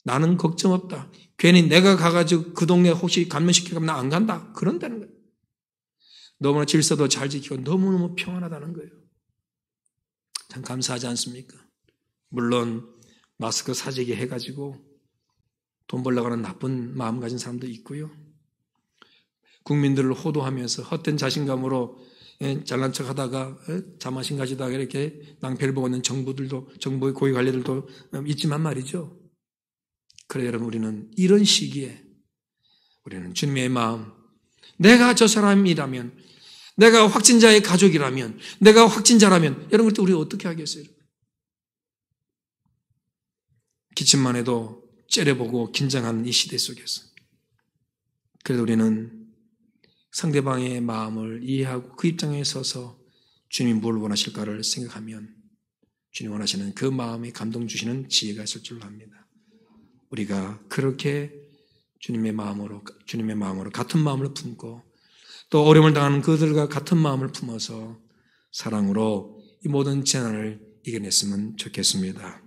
Speaker 2: 나는 걱정 없다. 괜히 내가 가가지고 그 동네 혹시 감염시키면 나 안 간다. 그런다는 거예요. 너무나 질서도 잘 지키고 너무너무 평안하다는 거예요. 참 감사하지 않습니까? 물론 마스크 사재기 해가지고 돈 벌려고 하는 나쁜 마음 가진 사람도 있고요. 국민들을 호도하면서 헛된 자신감으로 잘난 척 하다가 자만심 가지다가 이렇게 낭패를 보고 있는 정부의 고위 관리들도 있지만 말이죠. 그래 여러분 우리는 이런 시기에 우리는 주님의 마음, 내가 저 사람이라면, 내가 확진자의 가족이라면, 내가 확진자라면 여러분 그때 우리 어떻게 하겠어요? 기침만 해도 째려보고 긴장하는 이 시대 속에서 그래도 우리는 상대방의 마음을 이해하고 그 입장에 서서 주님이 뭘 원하실까를 생각하면 주님 원하시는 그 마음에 감동 주시는 지혜가 있을 줄로 압니다. 우리가 그렇게 주님의 마음으로 같은 마음을 품고 또 어려움을 당하는 그들과 같은 마음을 품어서 사랑으로 이 모든 재난을 이겨냈으면 좋겠습니다.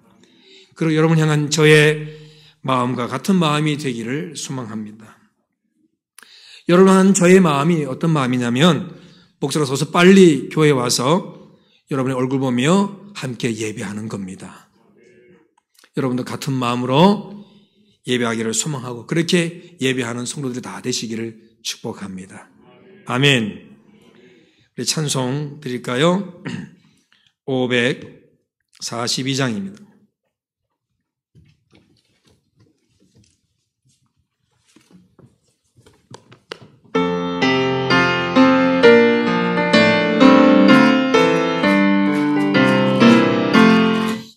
Speaker 2: 그리고 여러분 향한 저의 마음과 같은 마음이 되기를 소망합니다. 여러분 저의 마음이 어떤 마음이냐면 목사로 서서 빨리 교회에 와서 여러분의 얼굴 보며 함께 예배하는 겁니다. 여러분도 같은 마음으로 예배하기를 소망하고 그렇게 예배하는 성도들이 다 되시기를 축복합니다. 아멘. 우리 찬송 드릴까요? 542장입니다.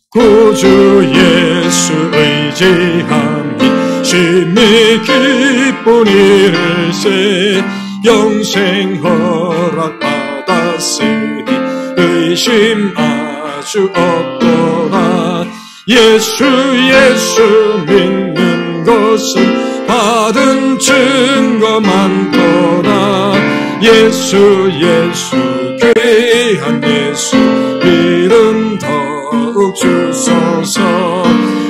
Speaker 3: 구주 예수 의지함이 심히 기쁜 일세 영생 허락받았으니 의심 아주 없도다. 예수 믿는 것은 받은 증거 많도다. 예수 귀한 예수 이름 더욱 주소서.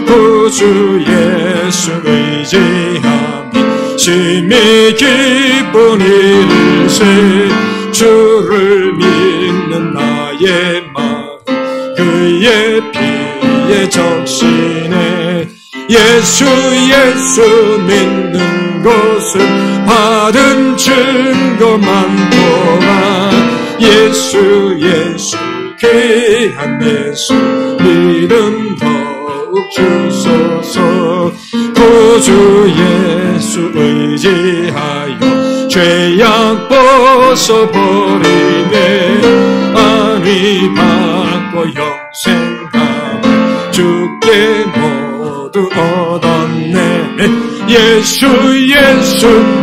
Speaker 3: 구주 예수 의지함이 심히 기쁜 일세 주를 믿는 나의 마음 그의 피에 적시네. 예수 믿는 것은 받은 증거 많도다. 예수 귀한 예수 이름 더욱 주소서. 구주 예수 의지하여 죄악 벗어버리네. 안위 받고 영생하며 주께 모두 얻었네. 예수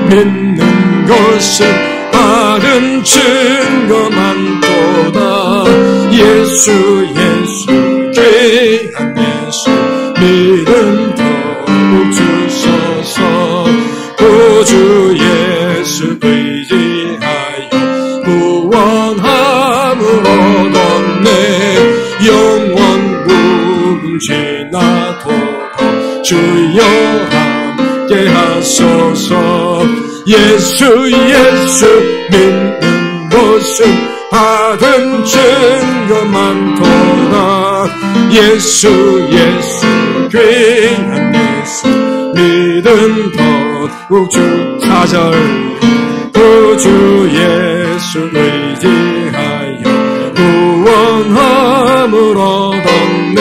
Speaker 3: 믿는 것은 받은 증거 많도다. 예수 귀한 예수 믿음 더욱 주소서. 구주 예수 의지하여 구원함을 얻었네. 영원 무궁지나도록 주여 함께 하소서. 예수 믿는 것은 받은 증거 많도다. 예수 귀한 예수 믿음 더욱 주. 4절 구주 예수 의지하여 구원함을 얻었네.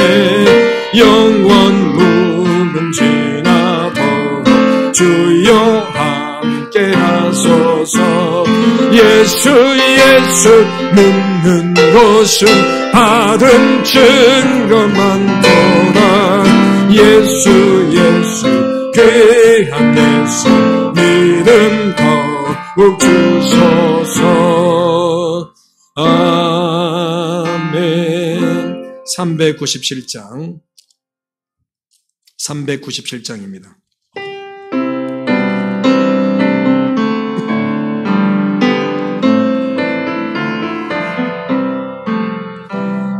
Speaker 3: 영원 무궁지나도록 주여 함께 하소서. 예수 믿는 것은 받은 증거 많도다. 예수 귀한 예수 믿음 더욱 주소서. 아멘. 397장
Speaker 2: 397장입니다.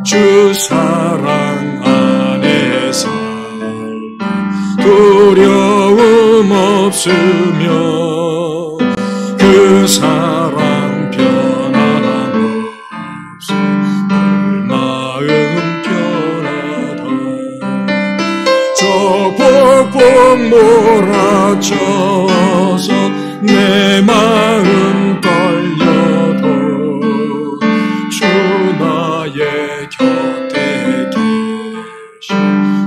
Speaker 3: 주 사랑 안에 살면 두려움 없으며 그 사랑 변함없어 늘 마음 편하다. 저 폭풍 몰아쳐서 내 마음 떨려도 주 나의 곁에 계시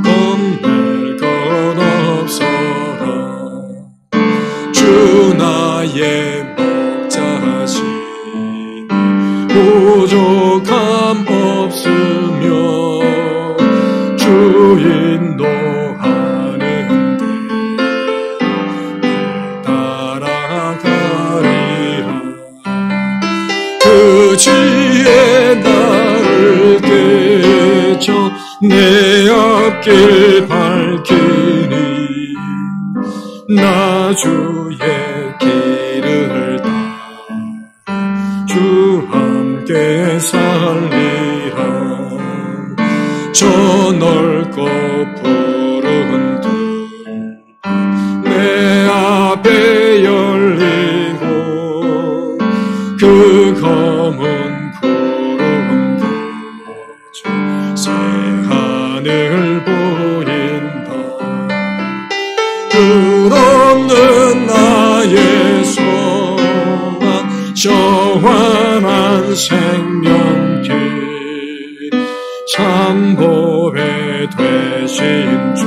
Speaker 3: 겁낼 것 없어라. 주 나의 목자시니 부족함 없으며 주 인도하는데 따라가리라. 그 지혜 나를 깨쳐 내 앞길 밝히니 나 주의 길을 따라 주 함께 살리라. 저 넓고 푸른 들판 내 앞에 열리고 그 검은 푸른 거저 새 하늘 보인다. 끝없는 나의 소망 저 환한 생명길 참 보배 되신 주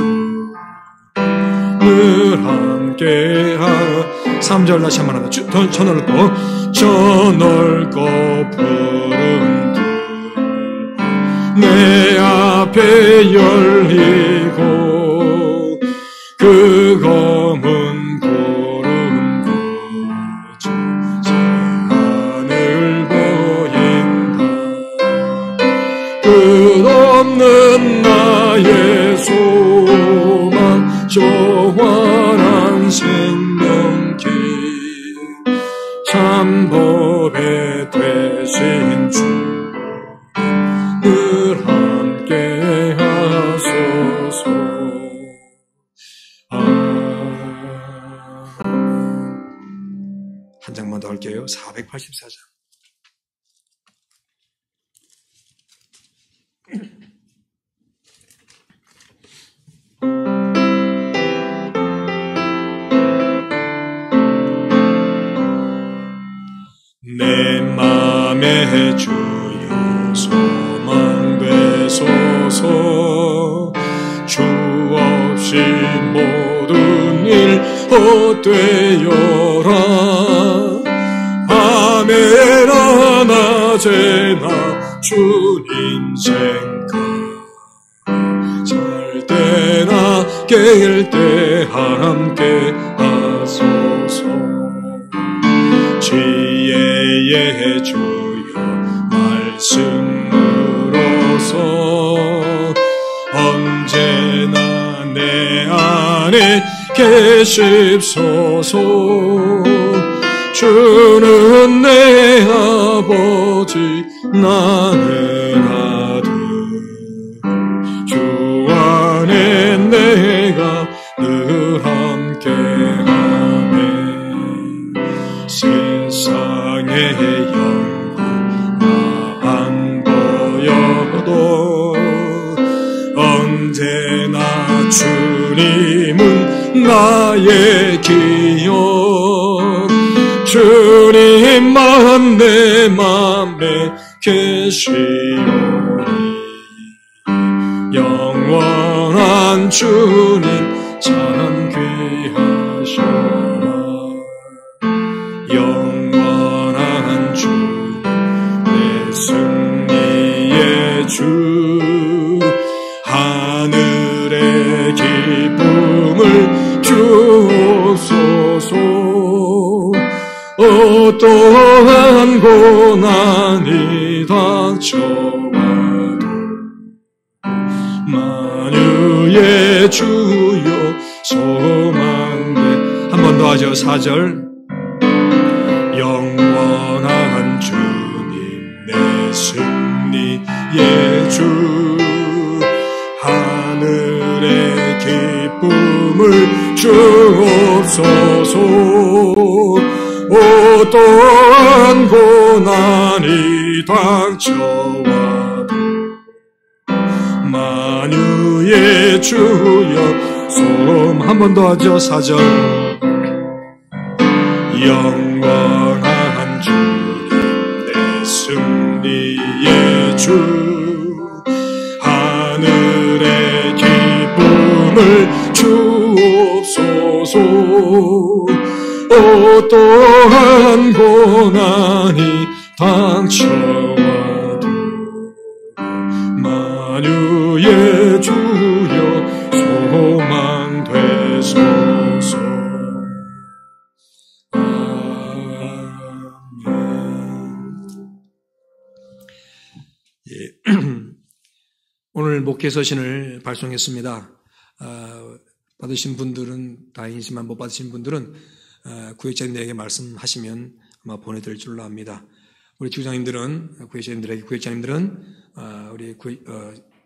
Speaker 3: 늘 함께하.
Speaker 2: 3절 다시 한번 하면 저 넓고
Speaker 3: 푸른 들판 내 앞에 열리고 그 검은 구름 거저 새 하늘 보인다. 끝없는 나의 소망 저 환한 생명길 참 보배 되신 주 늘 함께 하소서.
Speaker 2: 한 장만 더 할게요. 484장.
Speaker 3: 내 맘에 주여 소망 되소서. 주 없이 모든 일 헛되어라. 밤에나 낮에나 주님 생각 잘 때나 깨일 때 함께 하소서. 지혜의 주여 말씀으로서 언제나 내 안에 계십소서. 주는 내 아버지 나는 아들 주 안에 내가 늘 함께하네. 세상의 영광 나 안 보여도 언제나 주님은 나의 기억. 주님만 내 맘에 계시오니 영원한 주님 참 귀하셔라. 영원한 주 내 승리의 주 하늘의 기쁨을 주옵소서. 어떠한 고난이 닥쳐와도 만유의 주여 소망돼.
Speaker 2: 한 번 더 하죠. 4절.
Speaker 3: 영원한 주님 내 승리의 주, 하늘의 기쁨을 주옵소서. 어떠한 고난이 닥쳐와도 만유의 주여 소망.
Speaker 2: 한 번 더 하죠. 4절.
Speaker 3: 영원한 주님 내 승리의 주, 하늘의 기쁨을 주옵소서. 어떠한 고난이 닥쳐와도 만유의 주여 소망 되소서.
Speaker 2: 오늘 목회 서신을 발송했습니다. 받으신 분들은 다행이지만 못 받으신 분들은 구역장님들에게 말씀하시면 아마 보내드릴 줄로 압니다. 우리 지구장님들은 구역장님들은 우리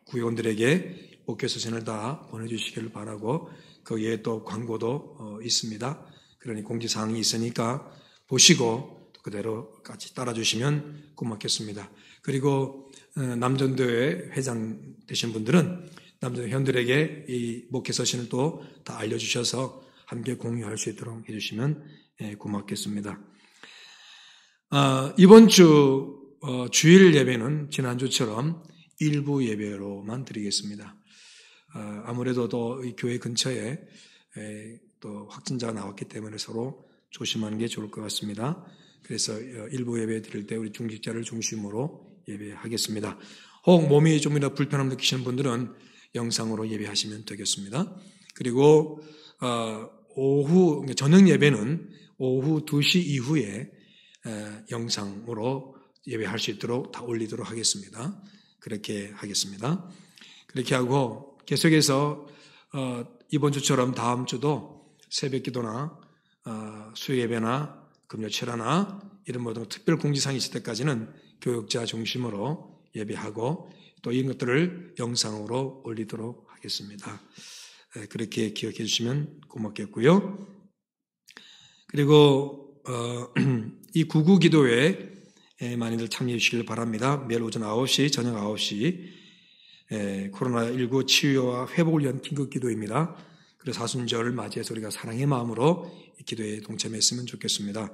Speaker 2: 구역원들에게 목회 서신을 다 보내주시기를 바라고, 거기에 또 광고도 있습니다. 그러니 공지사항이 있으니까 보시고 그대로 같이 따라주시면 고맙겠습니다. 그리고 남전도회 회장 되신 분들은 남전도 회원들에게 이 목회 서신을 또 다 알려주셔서 함께 공유할 수 있도록 해주시면 고맙겠습니다. 이번 주 주일 예배는 지난주처럼 일부 예배로만 드리겠습니다. 아무래도 또 이 교회 근처에 또 확진자가 나왔기 때문에 서로 조심하는 게 좋을 것 같습니다. 그래서 일부 예배 드릴 때 우리 중직자를 중심으로 예배하겠습니다. 혹 몸이 좀이라도 불편함 느끼시는 분들은 영상으로 예배하시면 되겠습니다. 그리고 오후 저녁 예배는 오후 2시 이후에 영상으로 예배할 수 있도록 다 올리도록 하겠습니다. 그렇게 하겠습니다. 그렇게 하고 계속해서 이번 주처럼 다음 주도 새벽 기도나 수요 예배나 금요 철야나 이런 모든 특별 공지사항이 있을 때까지는 교역자 중심으로 예배하고 또 이런 것들을 영상으로 올리도록 하겠습니다. 그렇게 기억해 주시면 고맙겠고요. 그리고 이 구구 기도회에 많이들 참여해 주시길 바랍니다. 매일 오전 9시, 저녁 9시 코로나19 치유와 회복을 위한 긴급 기도입니다. 그래서 사순절을 맞이해서 우리가 사랑의 마음으로 이 기도에 동참했으면 좋겠습니다.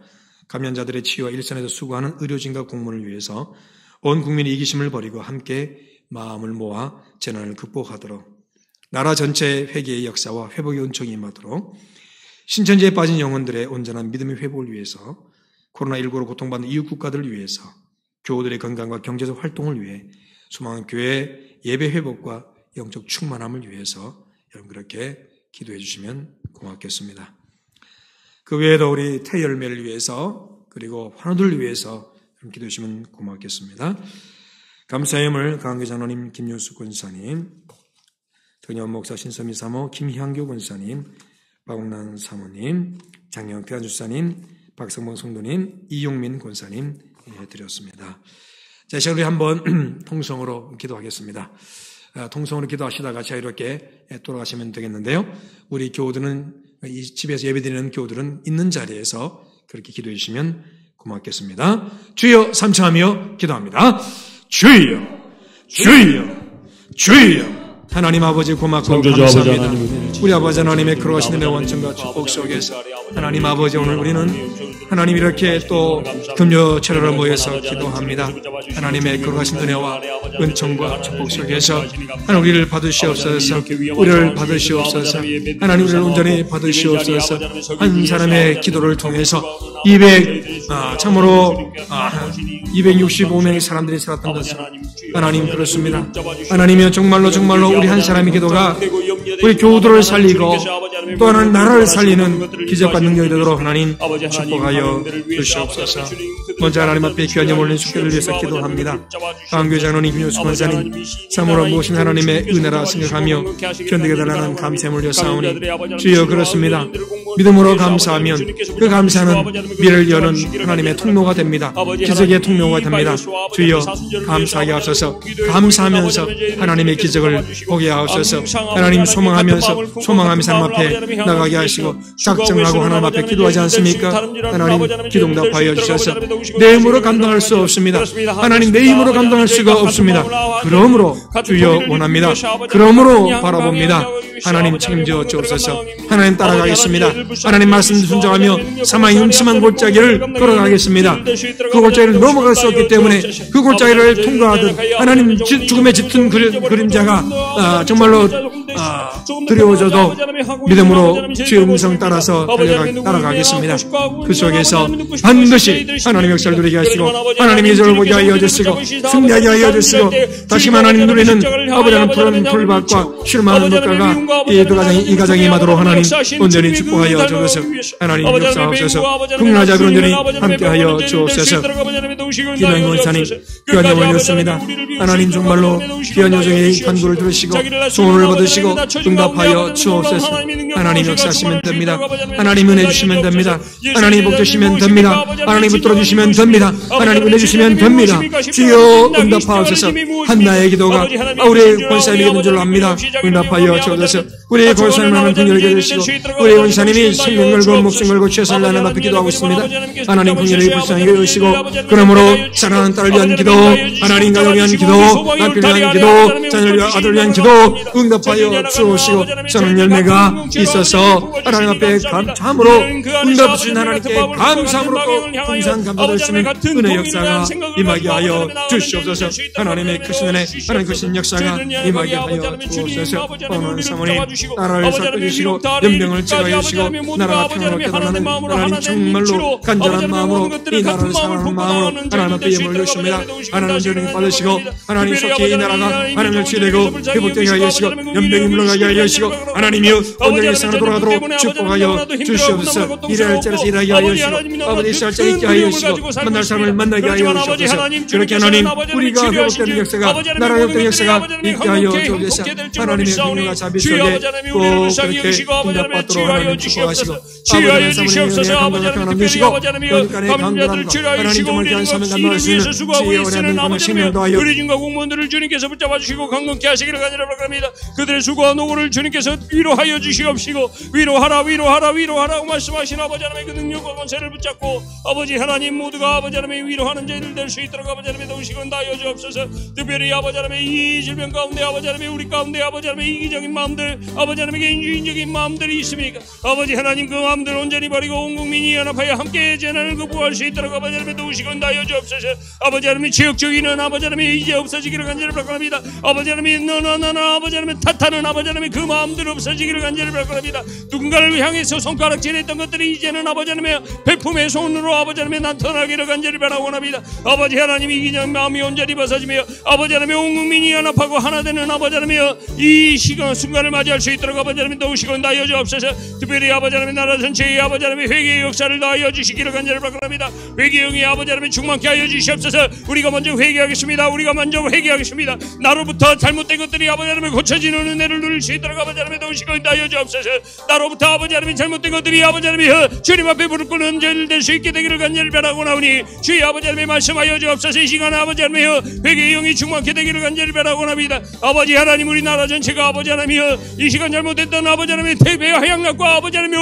Speaker 2: 감염자들의 치유와 일선에서 수고하는 의료진과 공무원을 위해서 온 국민이 이기심을 버리고 함께 마음을 모아 재난을 극복하도록, 나라 전체의 회개의 역사와 회복의 은총이 임하도록, 신천지에 빠진 영혼들의 온전한 믿음의 회복을 위해서, 코로나19로 고통받는 이웃 국가들을 위해서, 교우들의 건강과 경제적 활동을 위해, 수많은 교회의 예배 회복과 영적 충만함을 위해서 여러분 그렇게 기도해 주시면 고맙겠습니다. 그 외에도 우리 태열매를 위해서 그리고 환우들을 위해서 기도해 주시면 고맙겠습니다. 감사의 예물 강한교 장로님, 김윤수 권사님, 정여원 목사, 신서미 사모, 김향교 권사님, 박옥란 사모님, 장영태 안주사님, 박성봉 성도님, 이용민 권사님 드렸습니다. 자, 이제 우리 한번 통성으로 기도하겠습니다. 통성으로 기도하시다가 자유롭게 돌아가시면 되겠는데요. 우리 교우들은 이 집에서 예배드리는 교우들은 있는 자리에서 그렇게 기도해 주시면 고맙겠습니다. 주여 삼창하며 기도합니다. 주여, 주여, 주여. 하나님 아버지 고맙고 감사합니다. 우리 아버지 하나님의 거룩하신 은혜와 원천과 축복 속에서 하나님 아버지 오늘 우리는 하나님 이렇게 또 금요 철야로 모여서 기도합니다. 하나님의 거룩하신 은혜와 은총과 축복 속에서 하나님 우리를 받으시옵소서. 우리를 받으시옵소서. 하나님 우리를 온전히 받으시옵소서. 한 사람의 기도를 통해서 참으로 265명의 사람들이 살았던 것은 하나님 그렇습니다. 하나님이여 정말로 우리 한 사람의 기도가 우리 교우들을 살리고 또 하나는 나라를 살리는 기적과 능력이 되도록 하나님 축복하여 주시옵소서. 먼저 하나님 앞에 귀한 영 올린 숙제를 위해서 기도합니다. 강교회 장로님, 김효수 권사님, 참으로 무엇인 하나님의 은혜라 생각하며 견디게 달라는 감사함을 올려사오니 주여 그렇습니다. 믿음으로 감사하면 그 감사는 미래를 여는 하나님의 통로가 됩니다. 기적의 통로가 됩니다. 주여 감사하게 하옵소서. 감사하면서 하나님의 기적을 보게 하옵소서. 하나님 소망하면서 하나님 앞에 나가게 하시고 작정하고 하나님 앞에 기도하지 않습니까? 하나님 기도응답하여 주셔서 내 힘으로 감당할 수 없습니다. 하나님 내 힘으로 감당할 수가 없습니다. 그러므로 주여 원합니다. 그러므로 바라봅니다. 하나님 책임져 주옵소서. 하나님 따라가겠습니다. 하나님 말씀 순종하며 사망의 음침한 골짜기를 걸어가겠습니다. 그 골짜기를 넘어갈 수 없기 때문에 그 골짜기를 통과하듯 하나님 죽음의 짙은 그림자가 정말로 두려워져도 믿음으로 주의 음성 따라서 따라가겠습니다. 그 속에서 반드시 하나님의 역사를 누리게 하시고 하나님의 예정을 보게 하여 주시고 승리하게 하여 주시고 다시 하나님 누리는 아버지는 푸른 풀밭과 실망하는 물가가 이 가정이 임하도록 하나님 온전히 축복하여 주옵소서. 하나님 역사하옵소서. 국민하자 그런전히 함께하여 주옵소서. 귀한 권사님 귀한 영을 올렸습니다. 하나님 정말로 귀한 여정의 간구를 들으시고 소원을 받으시고 응답하여 주옵소서. 하나님 역사하시면 됩니다. 하나님 은혜 주시면 됩니다. 하나님 복 주시면 됩니다. 하나님 붙들어 주시면 됩니다. 하나님 은혜 주시면 됩니다. 주여 응답하옵소서. 한나의 기도가 우리의 권사님이 있는 줄 압니다. 응답하여 주옵소서. 우리의 권사님을 하나님 긍휼히 여겨주시고 우리의 권사님이 생명 걸고 목숨 걸고 최선을 다하는 앞에 기도하고 있습니다. 하나님 긍휼히 불쌍히 여기시고 그러므로 사랑하는 딸을 위한 기도, 하나님 가정을 위한 기도, 남편을 위한 기도, 자녀를 위한 아들을 위한 기도 응답하여 주옵시고 저는 열매가 있어서 하나님 앞에 참으로 응답 주신 하나님께 감사함으로 또 풍성한 감사를 주시는 은혜 역사가 임하게 하여 주시옵소서. 하나님의 크신 은혜, 하나님 크신 역사가 임하게 하여 주옵소서. 오늘 사모님 나라를 살펴주시고 연병을 제거해 주시고 나라가 평화롭게 달라는 하나님 정말로 간절한 마음으로 이 나라를 사랑하는 마음으로 하나님 앞에 예물을 주십니다. 하나님 전능히 받으시고 하나님 속히 이 나라가 하나님을 치유되고 회복되게 하여 주시고 연병이 물러가게 하여 주시고 하나님이여 온전히 세상으로 돌아가도록 축복하여 주시옵소서. 일할 자리에서 일하게 하여 주시고 아버지 있을 자리 있게 하여 주시고 만날 사람을 만나게 하여 주시옵소서. 그렇게 하나님 우리가 회복되는 역사가 나라 회복되는 역사가 있게 하여 주옵소서. 하나님의 긍휼과 자비 속에 꼭 그렇게 응답받도록 하나님 축복하시고 아버지의 사모님의 건강과 평안을 주시고 여기까지 강건함과 하나님 정말 귀한 삶을 감당할 수 있는 지혜와 어려운 건강을 생명도 하여
Speaker 4: 의료진과 공무원들을 주님께서 붙잡아 주시고 강건케 하시기를 간절히 바랍니다. 그들의 수고와 노고를 주님께서 위로하여 주시옵시고 위로하라고 말씀하신 아버지 하나님의 그 능력과 권세를 붙잡고 아버지 하나님 모두가 아버지 하나님의 위로하는 자들 될 수 있도록 아버지 하나님의 도우시고 나여 주옵소서. 특별히 아버지 하나님의 이 질병 가운데 아버지 하나님의 우리 가운데 아버지 하나님의 이기적인 마음들 아버지 하나님의 인주인적인 마음들이 있습니까? 아버지 하나님 그 마음들 온전히 버리고 온 국민이 연합하여 함께 재난을 극복할 수 있도록 아버지 하나님의 도우시고 나여 주옵소서. 아버지 하나님의 지역적인은 아버지 하나님의 이제 없어지기를 간절히 바랍니다. 아버지 하나님의 너나 아버지 하나님의 탓하는 아버지 하나님의 그 마음들 없어지기를 간절히 바랍니다. 누군가를 향해서 손가락질했던 것들이 이제는 아버지 하나님의 백품의 손으로 아버지 하나님의 나타나기를 간절히 바라옵니다. 아버지 하나님이 이기적인 마음이 온전히 벗어지며 아버지 하나님의 온 국민이 연합하고 하나 되는 아버지 하나님의 이 시간 순간을 맞이할 수 있도록 아버지 하나님 도우시고 나여 주옵소서. 특별히 아버지 하나님의 나라 전체의 아버지 하나님의 회개의 역사를 다하여 주시기를 간절히 바랍니다. 회개형이 아버지 하나님의 충만케 하여 주시옵소서. 우리가 먼저 회개하겠습니다. 나로부터 잘못된 것들이 아버지 하나님의 고쳐지는 은혜를 누릴 수 있도록 아버지 하나님의 도우시고 나여 주옵소서. 나로부터 아버지 하나님의 잘못된 것들이 아버지 하나님의 주님 앞에 무릎 꿇는 죄를 될 수 있게 되기를 간절히 바라고 나오니 주의 아버지 하나님의 말씀하여 주옵소서. 이 시간에 아버지 하나님의 회개의 영이 충만케 되기를 간절히 바라고 나옵니다. 아버지 하나님 우리나라 전체가 아버지 하나님의 이 시간 잘못됐던 아버지 하나님의 태배와 해양락과 아버지 하나님의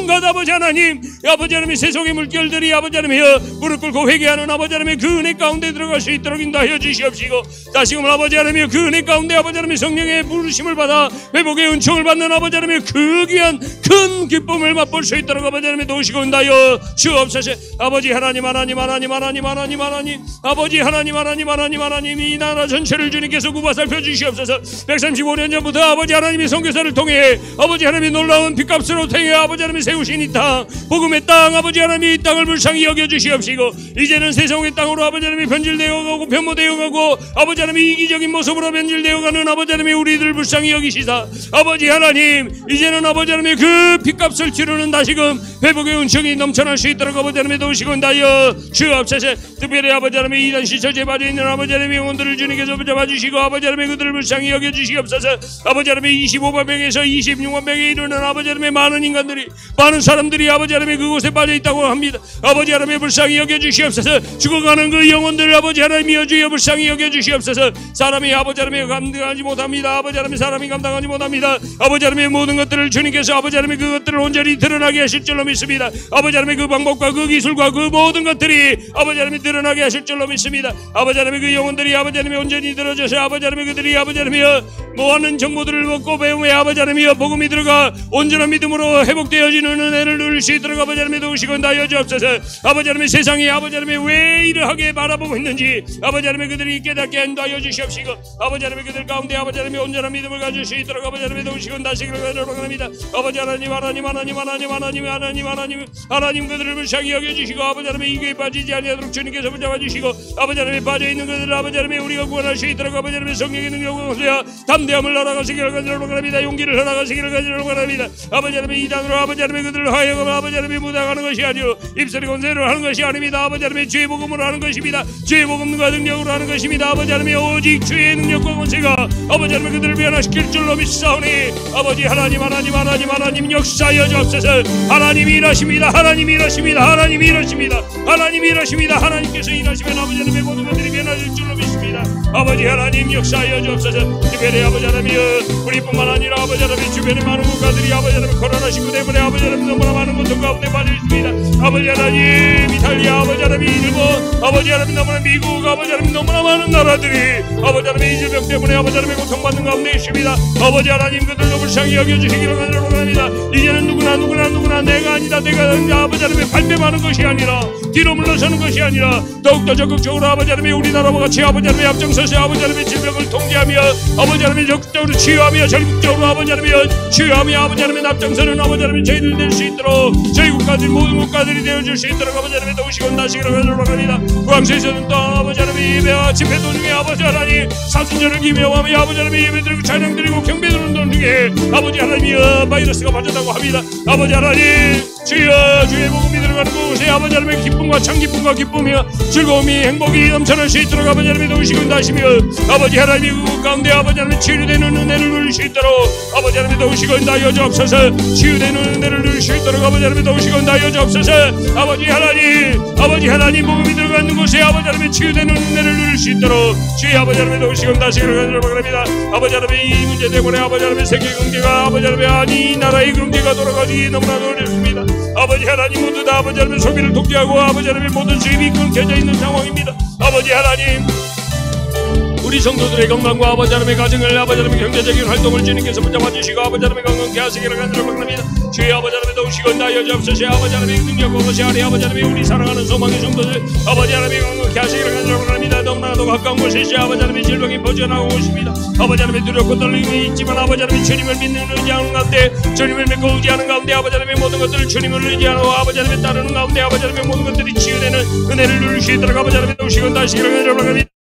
Speaker 4: 온갖 아버지 하나님 아버지 하나님의 세속의 물결들이 아버지 하나님의 무릎 꿇고 회개하는 이제는 아버지 하나님 그 은혜 가운데 들어갈 수 있도록 인도하여 주시옵시고, 다시금 아버지 하나님 그 은혜 가운데 아버지 하나님 성령의 부르심을 받아 회복의 은총을 받는 아버지 하나님 그 귀한 큰 기쁨을 맛볼 수 있도록 아버지 하나님 도우시고 인도하여 주옵소서. 아버지 하나님 아버지 하나님 이 나라 전체를 주님께서 구바 살펴주시옵소서. 135년 전부터 아버지 하나님이 선교사를 통해 아버지 하나님이 놀라운 빚값으로 통해 아버지 하나님이 세우신 이 땅, 복음의 땅, 아버지 하나님이 이 땅을 불쌍히 여겨주시옵시고, 이제는 세상의 땅으로 아버지 하나님이 변질되어가고 변모되어가고 아버지 하나님이 이기적인 모습으로 변질되어가는 아버지 하나님이 우리들 불쌍히 여기시사, 아버지 하나님 이제는 아버지 하나님의 그 빚값을 치르는 다시금 회복의 은총이 넘쳐날 수 있도록 아버지 하나님의 도우시고 인도하여 주옵소서. 특별히 아버지 하나님의 이단 시처지에 빠져있는 아버지 하나님의 영혼들을 주님께서 붙잡아주시고 아버지 하나님의 그들을 불쌍히 여겨주시옵소서. 아버지 하나님의 25만 명에서 26만 명에 이르는 아버지 하나님의 많은 인간들이, 많은 사람들이 아버지 하나님의 그곳에 빠져있다고 합니다. 아버지 하나님의 불쌍히 여겨주시옵소서. 죽어가는 그 영혼들을 아버지 하나님이여 주여 불쌍히 여겨주시옵소서. 사람이 아버지 하나님이 감당하지 못합니다. 아버지 하나님 사람이 감당하지 못합니다. 아버지 하나님의 모든 것들을 주님께서 아버지 하나님의 그것들을 온전히 드러나게 하실 줄로 믿습니다. 아버지 하나님의 그 방법과 그 기술과 그 모든 것들이 아버지 하나님이 드러나게 하실 줄로 믿습니다. 아버지 하나님의 그 영혼들이 아버지 하나님이 온전히 들어져서 아버지 하나님의 그들이 아버지 하나님이여 모아는 정보들을 먹고 배움에 아버지 하나님이여 복음이 들어가 온전한 믿음으로 회복되어지는 은혜를 누릴 수 있도록 아버지 하나님의 도우시고 인도하여 주옵소서. 아버지 하나님의 세상이 아버지 하나님의 왜 이러하게 바라보고 있는지 아버지 하나님의 그들이 깨닫게 인도하여 주시옵시고, 아버지 하나님의 그들 가운데 아버지 하나님의 온전한 믿음을 가질 수 있도록 아버지 하나님의 도우시고 인도하시기를 바랍니다. 아버지 하나님 하나님 그들을 불쌍히 여겨주시고 아버지 하나님의 이교에 빠지지 아니하도록 주님께서 붙잡아주시고 아버지 하나님의 빠져있는 그들을 아버지 하나님의 우리가 구원할 수 있도록 아버지 하나님의 성령의 능력을 거두어 담대함을 허락하시기를 바랍니다. 용기를 허락하시기를 바랍니다. 아버지 하나님의 이단으로 아버지 하나님의 그들을 하여금 아버지 하나님의 무당하는 것이 아니오 입술의 권세로 하는 것이 아닙니다. 아버지 하나님의 주의 복음으로 하는 것입니다. 주의 복음과 능력으로 하는 것입니다. 아버지 하나님의 오직 주의 능력과 권세가 아버지 하나님의 그들을 변화시킬 줄로 믿사오니 아버지 하나님 역사여 주옵소서. 하나님이 일하십니다. 하나님이 일하십니다. 하나님이 일하십니다. 하나님이 일하십니다. 하나님께서 일하시면 아버지 하나님의 모든 것들이 변화될 줄로 믿습니다. 아버지 하나님 역사하여 주옵소서. 특별히 아버지 하나님이여 우리뿐만 아니라 아버지 하나님 주변의 많은 국가들이 아버지 하나님 코로나19 때문에 아버지 하나님 너무나 많은 고통 가운데 빠져 있습니다. 아버지 하나님 이탈리아 아버지 하나님 일본 아버지 하나님 너무나 미국 아버지 하나님 너무나 많은 나라들이 아버지 하나님 이 질병 때문에 아버지 하나님 고통받는 가운데 있습니다. 아버지 하나님 그들도 불쌍히 여겨주시기를 바랍니다. 이제는 누구나 내가 아니다 아버지 하나님의 발뺌하는 것이 아니라 뒤로 물러서는 것이 아니라 더욱더 적극적으로 아버지 하나님의 우리나라와 같이 아버지 하나님의 앞장서서 아버지 하나님의 질병을 통제하며 아버지 하나님의 적극적으로 치유하며 전국적으로 아버지 하나님의 치유하며 아버지 하나님의 앞장서는 아버지 하나님의 저희들 될 수 있도록 저희 국가들 모든 국가들이 되어줄 수 있도록 아버지 하나님의 도우시고 나시기를 바랍니다. 구항세에서는 또 아버지 하나님의 예배와 집회 도중에 아버지 하나님 사순절을 기묘하며 아버지 하나님의 예배 드리고 찬양 드리고 경배 드리는 도중에 아버지 하나님이 바이러스가 빠졌다고 합니다. 아버지 하나님 주여 주의 복음이 들어가는 곳에 아버지 하나님의 기쁨과 참기쁨과 기쁨이며 즐거움이 행복이 넘쳐날 수 있도록 아버지 하나님의 도우시고 인도하시며 아버지 하나님 그 가운데 아버지 하나님 치유되는 은혜를 누릴 수 있도록 아버지 하나님의 도우시고 인도하여 주옵소서. 치유되는 은혜를 누릴 수 있도록 아버지 하나님의 도우시고 인도하여 주옵소서. 아버지 하나님 복음이 들어가는 곳에 아버지 하나님의 치유되는 은혜를 누릴 수 있도록 주의 아버지 하나님의 도우시고 인도하시기를 바랍니다. 아버지 하나님의 이 문제 때문에 아버지 하나님의 세계 경제가 아버지 하나님의 이 나라의 경제가 돌아가기 너무나 어렵습니다. 아버지 하나님 모두 다 아버지 하나님의 소비를 독재하고 아버지 하나님의 모든 수입이 끊겨져 있는 상황입니다. 아버지 하나님 우리 성도들의 건강과 아버지 하나님의 가정을 아버지 하나님의 경제적인 활동을 주님께서 붙잡아주시고 아버지 하나님의 건강케 하시기를 바랍니다. 주의 아버지 하나님의 도우시고 나여 주옵소서. 아버지 하나님의 능력과 것이 아래 아버지 하나님의 우리 사랑하는 소망의 성도들 아버지 하나님의 건강케 하시기를 바랍니다. 너무나도 가까운 곳에 아버지 하나님의 질병이 퍼져나오고 있습니다. 아버지 하나님의 두렵고 떨림이 있지만 아버지 하나님의 주님을 믿는 의지하는 가운데 주님을 믿고 의지하는 가운데 아버지 하나님의 모든 것들을 주님을 의지하고 아버지 하나님의 따르는 가운데 아버지 하나님의 모든 것들이 치유되는 은혜를 누릴 수 있도록 아버지 하나님의 도우시고 나시기를 바랍니다.